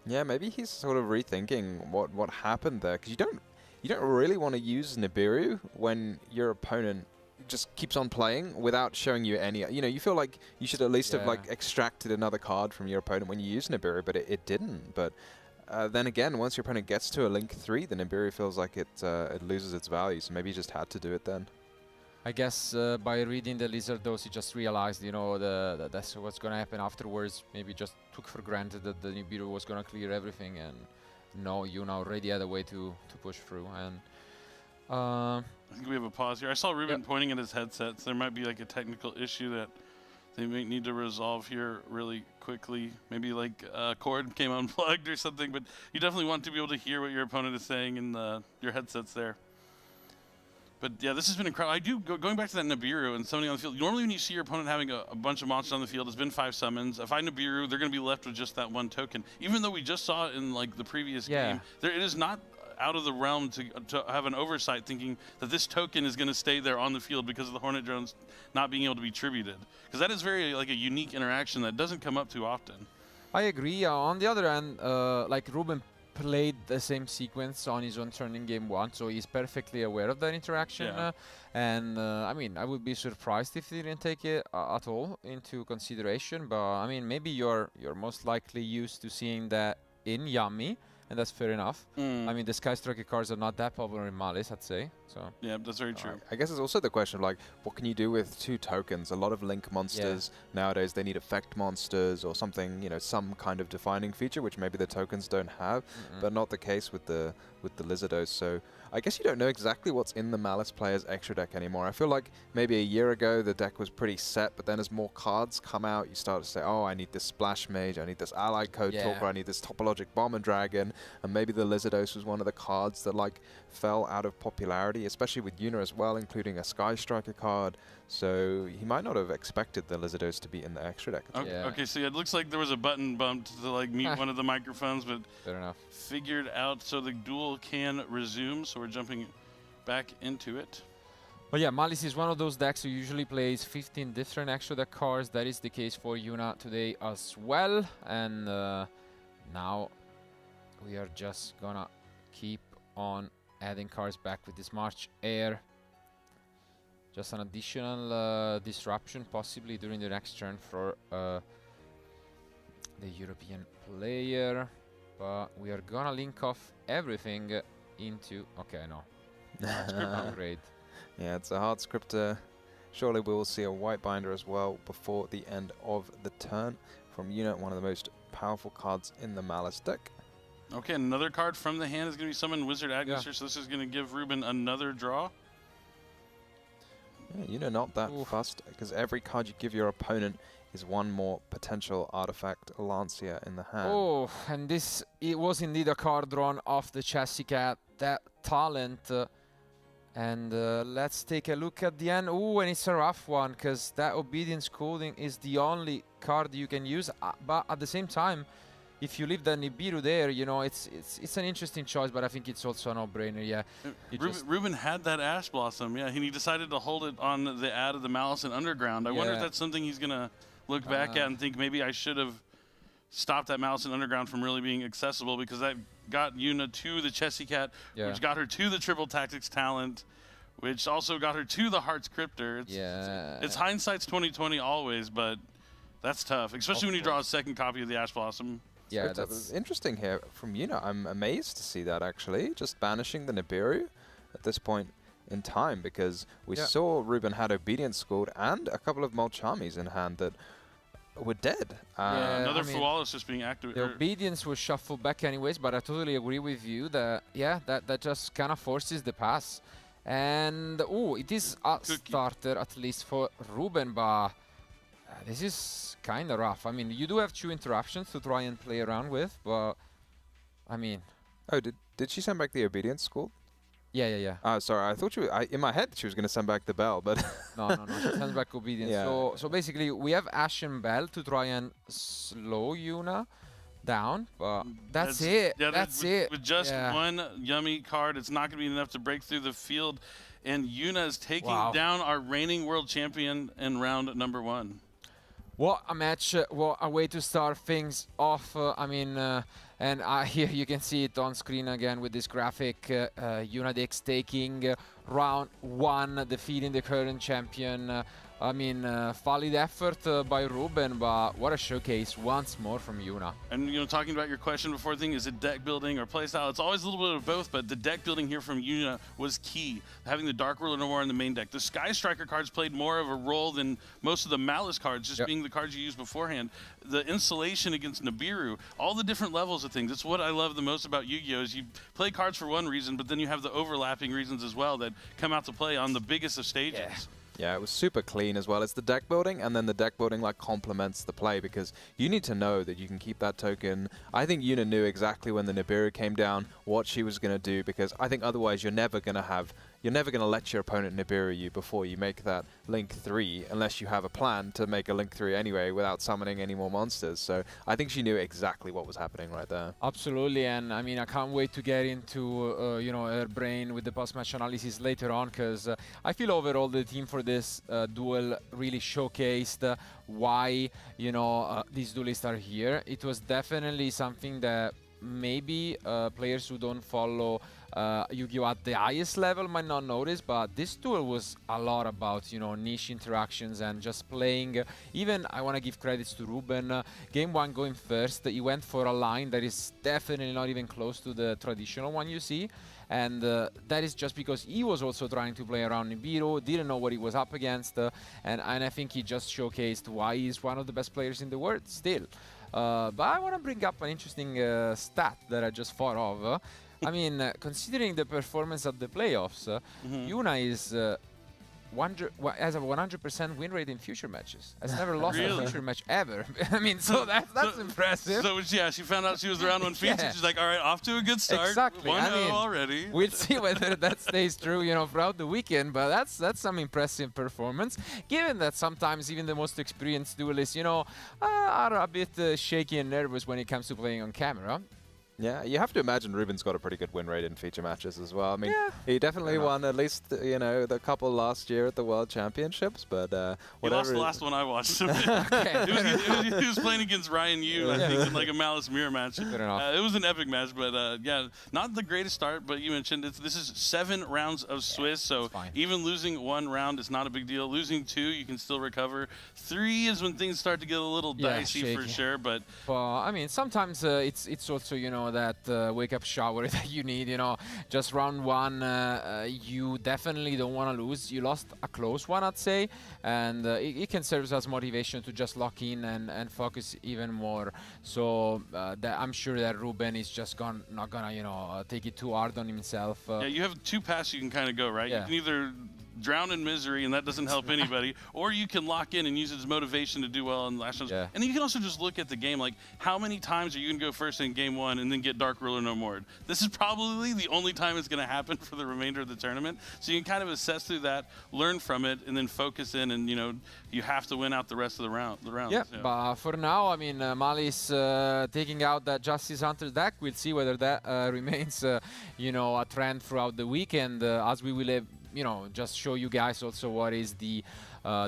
Yeah, maybe he's sort of rethinking what happened there, because you don't really want to use Nibiru when your opponent just keeps on playing without showing you any. You know, you feel like you should at least have like extracted another card from your opponent when you use Nibiru, but it didn't. But then again, once your opponent gets to a Link 3, the Nibiru feels like it loses its value, so maybe he just had to do it then. I guess by reading the Lizard Dose, he just realized, you know, that's what's going to happen afterwards. Maybe just took for granted that the Nibiru was going to clear everything, and no, Yuna already had a way to push through. And I think we have a pause here. I saw Ruben pointing at his headsets. There might be like a technical issue that they might need to resolve here really quickly. Maybe like a cord came unplugged or something, but you definitely want to be able to hear what your opponent is saying in your headsets there. But yeah, this has been incredible. Going back to that Nibiru and somebody on the field, normally when you see your opponent having a bunch of monsters on the field, it's been 5 summons. If I Nibiru, they're going to be left with just that one token. Even though we just saw it in like the previous game, it is not out of the realm to have an oversight thinking that this token is going to stay there on the field because of the Hornet drones not being able to be tributed. Because that is very like a unique interaction that doesn't come up too often. I agree. On the other hand, like Ruben played the same sequence on his own turn in game 1, so he's perfectly aware of that interaction. And I mean, I would be surprised if he didn't take it at all into consideration. But I mean, maybe you're most likely used to seeing that in Yummy, and that's fair enough. I mean, the Sky Striker cards are not that popular in Malice, I'd say. So yeah, that's very true. I guess it's also the question of like, what can you do with 2 tokens? A lot of Link monsters nowadays, they need effect monsters or something, you know, some kind of defining feature, which maybe the tokens don't have, but not the case with the Lizardos. So I guess you don't know exactly what's in the Malice player's extra deck anymore. I feel like maybe a year ago the deck was pretty set, but then as more cards come out, you start to say, oh, I need this Splash Mage, I need this Allied Code Talker, I need this Topologic Bomber Dragon, and maybe the Lizardos was one of the cards that like fell out of popularity, especially with Yuna as well, including a Sky Striker card. So he might not have expected the Lizardos to be in the extra deck. Okay, so it looks like there was a button bumped to like mute one of the microphones, but fair enough. Figured out, so the duel can resume. So we're jumping back into it. Well, yeah, Malice is one of those decks who usually plays 15 different extra deck cards. That is the case for Yuna today as well. And now we are just gonna keep on adding cards back with this March Air. Just an additional disruption possibly during the next turn for the European player. But we are gonna link off everything into... Okay, no. Upgrade. Yeah, it's a hard script. Surely we will see a white binder as well before the end of the turn from Yuna, one of the most powerful cards in the Malice deck. Okay, another card from the hand is going to be summoned Wizard Agnister, so this is going to give Ruben another draw. Yeah, Yuna not that fussed, because every card you give your opponent is one more potential artifact Lancia in the hand. Oh, and this, it was indeed a card drawn off the Chessy Cat, that talent. And let's take a look at the end. Oh, and it's a rough one, because that Obedience Coding is the only card you can use. But at the same time, if you leave the Nibiru there, you know, it's an interesting choice, but I think it's also a no-brainer. Yeah. Ruben had that Ash Blossom, yeah, and he decided to hold it on the ad of the Malice and Underground. I wonder if that's something he's gonna look back at and think maybe I should have stopped that Malice and Underground from really being accessible, because that got Yuna to the Chessy Cat, which got her to the Triple Tactics talent, which also got her to the Hearts Cryptor. It's hindsight's 2020 always, but that's tough, especially when you draw a second copy of the Ash Blossom. Yeah, that's interesting here from Yuna. I'm amazed to see that, actually, just banishing the Nibiru at this point in time, because we saw Ruben had Obedience Schooled and a couple of Molchamis in hand that were dead. Another Fualis just being active. The Obedience was shuffled back anyways, but I totally agree with you that, that just kind of forces the pass. And, it is a starter, at least for Ruben, but this is kind of rough. I mean, you do have 2 interruptions to try and play around with, but, I mean... Oh, did she send back the Obedience School? Yeah. Oh, sorry. I thought in my head she was going to send back the Bell, but... No. She sends back Obedience. Yeah. So basically, we have Ash and Bell to try and slow Yuna down, but that's it. Yeah, that's it. With just one yummy card, it's not going to be enough to break through the field, and Yuna is taking down our reigning world champion in round number 1. What a match, what a way to start things off. I mean, and here you can see it on screen again with this graphic. Unadix taking round 1, defeating the current champion. I mean, valid effort by Ruben, but what a showcase once more from Yuna. And, you know, talking about your question before, is it deck building or playstyle? It's always a little bit of both, but the deck building here from Yuna was key. Having the Dark Ruler no more in the main deck. The Sky Striker cards played more of a role than most of the Malice cards, just being the cards you used beforehand. The installation against Nibiru, all the different levels of things. It's what I love the most about Yu-Gi-Oh! Is you play cards for one reason, but then you have the overlapping reasons as well that come out to play on the biggest of stages. Yeah, it was super clean as well. It's the deck building, and then the deck building like complements the play, because you need to know that you can keep that token. I think Yuna knew exactly when the Nibiru came down what she was going to do, because I think otherwise you're never going to let your opponent Nibiru you before you make that Link 3, unless you have a plan to make a Link 3 anyway without summoning any more monsters. So I think she knew exactly what was happening right there. Absolutely, and I mean, I can't wait to get into you know, her brain with the post-match analysis later on, because I feel overall the team for this duel really showcased why, you know, these duelists are here. It was definitely something that maybe players who don't follow Yu-Gi-Oh! At the highest level might not notice, but this duel was a lot about, you know, niche interactions and just playing. Even I want to give credits to Ruben. Game 1 going first, he went for a line that is definitely not even close to the traditional one you see. And that is just because he was also trying to play around Nibiru, didn't know what he was up against, and I think he just showcased why he's one of the best players in the world still. But I want to bring up an interesting stat that I just thought of. I mean, considering the performance at the playoffs, Yuna is has a 100% win rate in future matches. Has never lost a future match ever. I mean, so that's impressive. So yeah, she found out she was the round 1 feature. She's like, all right, off to a good start. Exactly. 1-0 already. We'll see whether that stays true, you know, throughout the weekend. But that's some impressive performance, given that sometimes even the most experienced duelists, you know, are a bit shaky and nervous when it comes to playing on camera. Yeah, you have to imagine Ruben's got a pretty good win rate in feature matches as well. I mean, he definitely won at least, you know, the couple last year at the World Championships, but whatever. He lost the last one I watched. He was playing against Ryan Yu, I think, in like a Malice Mirror match. It was an epic match, but yeah, not the greatest start, but you mentioned this is 7 rounds of Swiss, so even losing 1 round is not a big deal. Losing 2, you can still recover. 3 is when things start to get a little dicey for sure, but... Well, I mean, sometimes it's also, you know, that wake-up shower that you need, you know. Just round 1, you definitely don't want to lose. You lost a close one, I'd say, and it can serve as motivation to just lock in and focus even more. So I'm sure that Ruben is just not gonna, you know, take it too hard on himself. Yeah, you have 2 paths you can kind of go, right? You can either drown in misery, and that doesn't help anybody. Or you can lock in and use it as motivation to do well in the last rounds. Yeah. And you can also just look at the game, like how many times are you going to go first in game 1 and then get Dark Ruler no more? This is probably the only time it's going to happen for the remainder of the tournament. So you can kind of assess through that, learn from it, and then focus in, and you have to win out the rest of the rounds. Yeah, but for now, I mean, Malice taking out that Justice Hunter deck. We'll see whether that remains, a trend throughout the weekend, as we will, just show you guys also what is the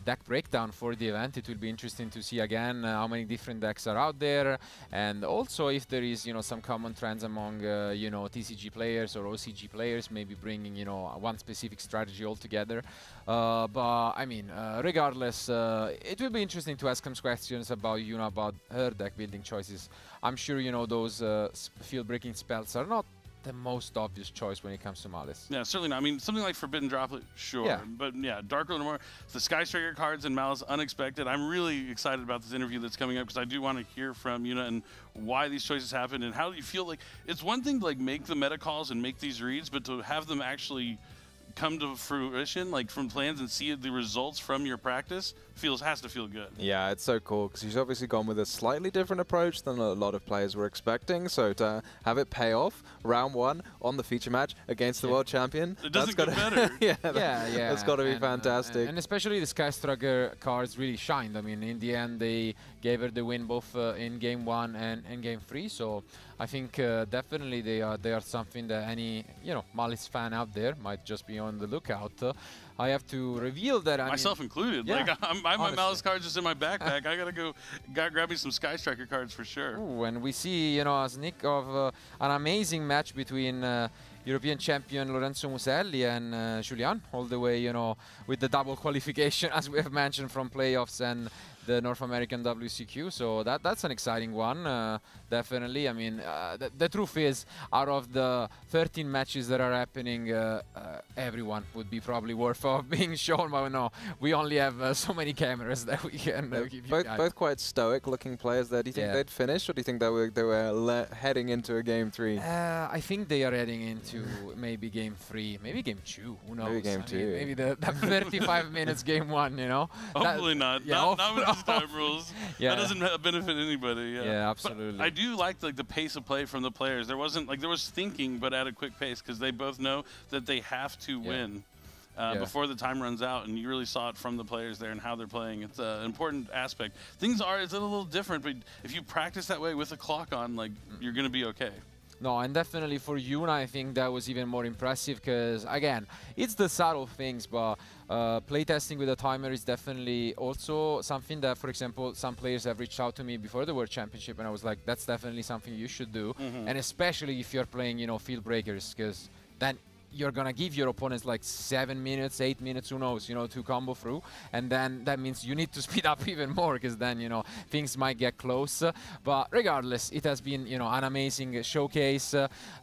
deck breakdown for the event. It will be interesting to see again how many different decks are out there, and also if there is, some common trends among, TCG players or OCG players, maybe bringing, one specific strategy altogether. But I mean, regardless, it will be interesting to ask some questions about Yuna, about her deck building choices. I'm sure, those field-breaking spells are not the most obvious choice when it comes to Malice. Yeah, certainly not. I mean, something like Forbidden Droplet, sure. Yeah. But yeah, Dark Ruler more. The Sky Striker cards and Malice, unexpected. I'm really excited about this interview that's coming up because I do want to hear from Yuna and why these choices happened and how do you feel like it's one thing to like make the meta calls and make these reads, but to have them actually come to fruition, like from plans, and see the results from your practice has to feel good. Yeah, it's so cool because she's obviously gone with a slightly different approach than a lot of players were expecting. So to have it pay off round 1 on the feature match against the world champion, it doesn't get better. yeah, yeah, that's got to be fantastic. And especially the Sky Striker cards really shined. I mean, in the end, they gave her the win both in game 1 and game 3. So I think definitely they are something that any Malice fan out there might just be on the lookout. I have to reveal that myself included. Yeah, like I have my Malice cards just in my backpack. I gotta grab me some Sky Striker cards for sure. Ooh, and we see a sneak of an amazing match between European champion Lorenzo Muselli and Julian, all the way with the double qualification as we have mentioned from playoffs and the North American WCQ. So that's an exciting one, definitely. I mean, the truth is, out of the 13 matches that are happening, everyone would be probably worth of being shown. But no, we only have so many cameras that we can give you guys. Both quite stoic-looking players there. Do you think they'd finish, or do you think they were heading into a game 3? I think they are heading into maybe game 3, maybe game 2. Who knows? Maybe game 2. Maybe the 35 minutes game 1. Hopefully not. Yeah, not with these time rules. Yeah. That doesn't benefit anybody. Yeah, absolutely. But I do like the pace of play from the players. There was thinking, but at a quick pace, because they both know that they have to win before the time runs out, and you really saw it from the players there and how they're playing. It's an important aspect. It's a little different, but if you practice that way with a clock on, you're going to be okay. No, and definitely for Yuna, I think that was even more impressive because, again, it's the subtle things, but playtesting with a timer is definitely also something that, for example, some players have reached out to me before the World Championship, and I was like, that's definitely something you should do. And especially if you're playing, field breakers, because then you're going to give your opponents like 7 minutes, 8 minutes, who knows, to combo through. And then that means you need to speed up even more because then, things might get close. But regardless, it has been, an amazing showcase.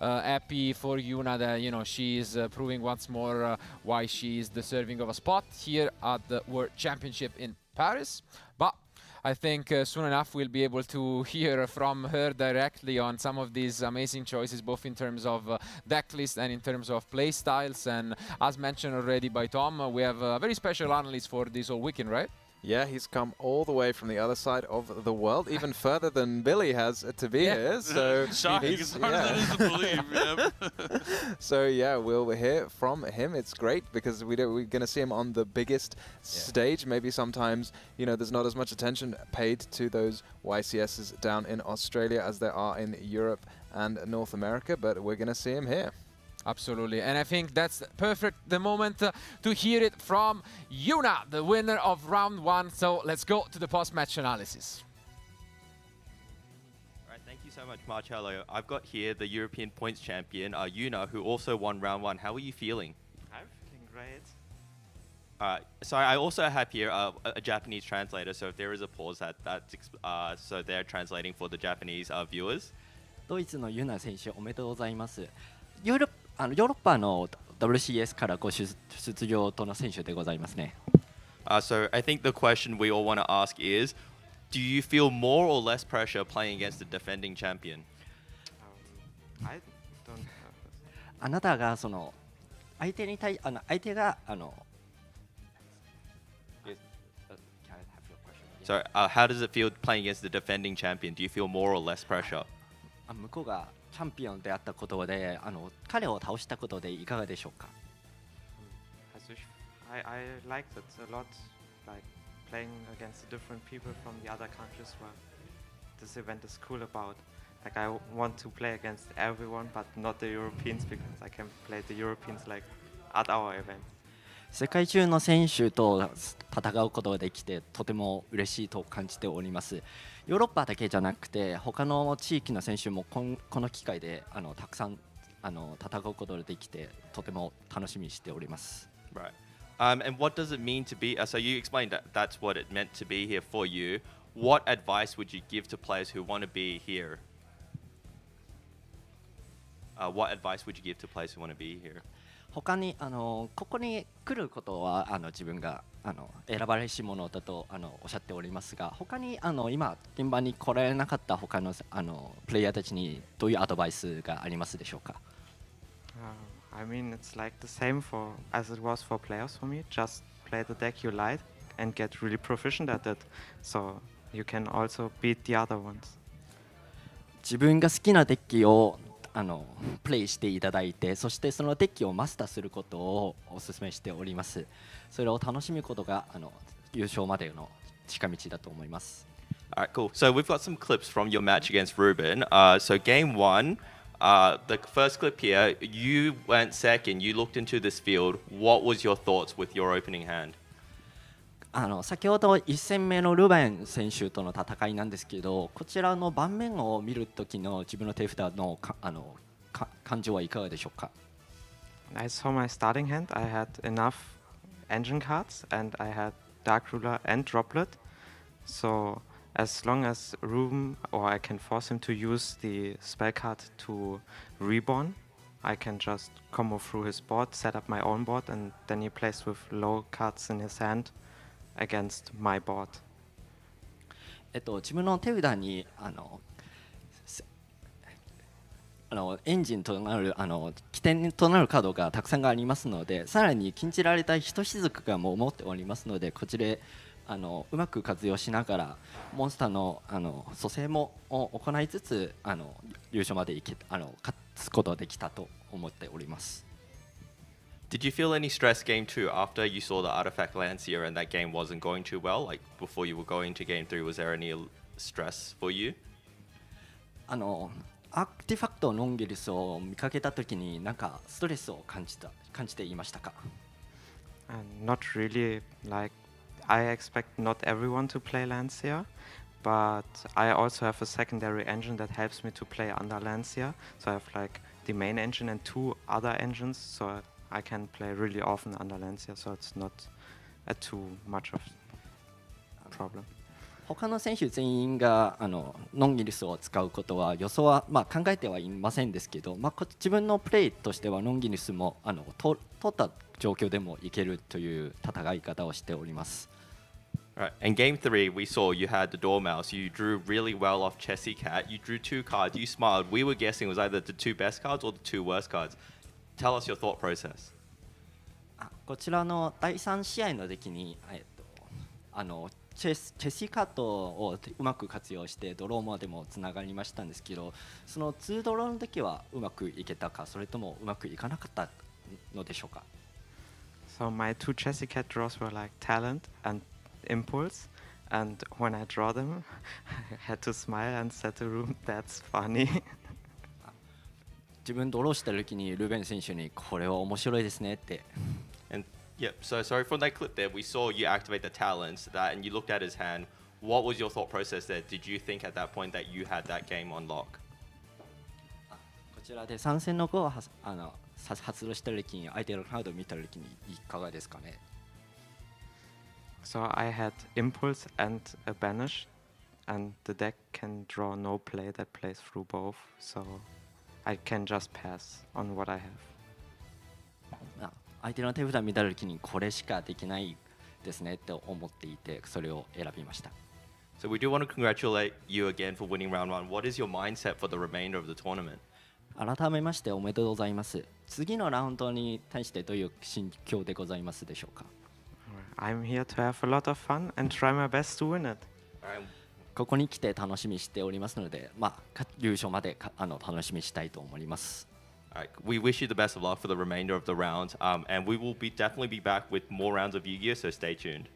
Happy for Yuna that, she is proving once more why she is deserving of a spot here at the World Championship in Paris. But I think soon enough we'll be able to hear from her directly on some of these amazing choices, both in terms of deck list and in terms of play styles. And as mentioned already by Tom, we have a very special analyst for this whole weekend, right? Yeah, he's come all the way from the other side of the world, even further than Billy has to be here. So shocking, as hard as that is to believe. Yep. So yeah, we'll hear from him. It's great because we're going to see him on the biggest stage. Maybe sometimes, there's not as much attention paid to those YCSs down in Australia as there are in Europe and North America, but we're going to see him here. Absolutely, and I think that's the moment to hear it from Yuna, the winner of round 1. So let's go to the post-match analysis. All right, thank you so much, Marcello. I've got here the European points champion, Yuna, who also won round 1. How are you feeling? I'm feeling great. So I also have here a Japanese translator, so if there is a pause, so they're translating for the Japanese viewers. ドイツのユナ選手おめでとうございます。ヨーロッパの WCS からご出場との選手でございますね。So I think the question we all want to ask is, do you feel more or less pressure playing against the defending champion? I don't have あなたが相手が So how does it feel playing against the defending champion? Do you feel more or less pressure? 向こうがチャンピオンであったことで彼を倒したことでいかがでしょうか。 Also I liked it a lot, like playing against the different people from the other countries. Where this event is cool about. Like I want to play against everyone, but not the Europeans because I can play the Europeans like at our event. 世界中の選手と戦うことができてとても嬉しいと感じております。ヨーロッパだけじゃなくて他の地域の選手もこの機会でたくさん戦うことができてとても楽しみにしております。 Right. And what does it mean to be? So you explained that that's what it meant to be here for you. What advice would you give to players who want to be here? What advice would you give to players who want to be here? 他にここに来ることは自分が選ばれし者だとおっしゃっておりますが、他に今現場に来られなかった他のプレイヤーたちにどういうアドバイスがありますでしょうか。 I mean, it's like the same as it was for players for me. Just play the deck you like and get really proficient at it, so you can also beat the other ones. 自分が好きなデッキをプレイしていただいて、そしてそのデッキをマスターすることをお勧めしております。それを楽しむことが優勝までの近道だと思います。 All right, cool. So we've got some clips from your match against Ruben. So game one, the first clip here, you went second. You looked into this field. What was your thoughts with your opening hand? 先ほど1戦目のルベン選手との戦いなんですけど、こちらの盤面を見るときの自分の手札の感情はいかがでしょうか。 I saw my starting hand. I had enough engine cards and I had Dark Ruler and Droplet. So as long as Ruben or I can force him to use the spell card to reborn, I can just combo through his board, set up my own board, and then he plays with low cards in his hand against my board. 自分の手札にエンジンとなる起点となるカードがたくさんがありますので、さらに禁じられたひとしずくがもう持っておりますので、こちらうまく活用しながらモンスターの蘇生も行いつつ優勝まで勝つことができたと思っております。 Did you feel any stress game two after you saw the artifact Lancia and that game wasn't going too well? Like before you were going to game three, was there any stress for you? アーティファクトノンギリスを見かけたときに何かストレスを感じていましたか。 Not really. Like I expect not everyone to play Lancia, but I also have a secondary engine that helps me to play under Lancia. So I have like the main engine and two other engines, so I can play really often under Lancia. So it's not too much of a problem. 他の選手全員がノンギリスを使うことは予想は、考えてはいませんですけど、自分のプレイとしてはノンギリスも取った状況でもいけるという戦い方をしております。 Right. In game three, we saw you had the Dormouse. You drew really well off Chessy Cat. You drew two cards. You smiled. We were guessing it was either the two best cards or the two worst cards. Tell us your thought process. こちらの第3試合の時に、チェシーカットをうまく活用してドローまでもつながりましたんですけど、その2ドローの時はうまくいけたか、それともうまくいかなかったのでしょうか。 So my two Chessy Cat draws were like Talent and Impulse, and when I draw them, I had to smile and said to Ruben, "That's funny." 自分ドローした時にルーベン選手にこれは面白いですねって。 And yeah, so sorry from that clip there. We saw you activate the talents that, and you looked at his hand. What was your thought process there? Did you think at that point that you had that game on lock? こちらで参戦の後は発動した時に相手のカードを見た時にいかがですかね。 So I had Impulse and a Banish, and the deck can draw no play that plays through both, so I can just pass on what I have. 相手の手札を見た時にこれしかできないですねって思っていて、それを選びました。 So we do want to congratulate you again for winning round one. What is your mindset for the remainder of the tournament? 改めましておめでとうございます。次のラウンドに対してどういう心境でございますでしょうか。 I'm here to have a lot of fun and try my best to win it. ここに来て楽しみにしておりますので、優勝まで楽しみにしたいと思います。Alright, we wish you the best of luck for the remainder of the round, and we will definitely be back with more rounds of Yu-Gi-Oh, so stay tuned.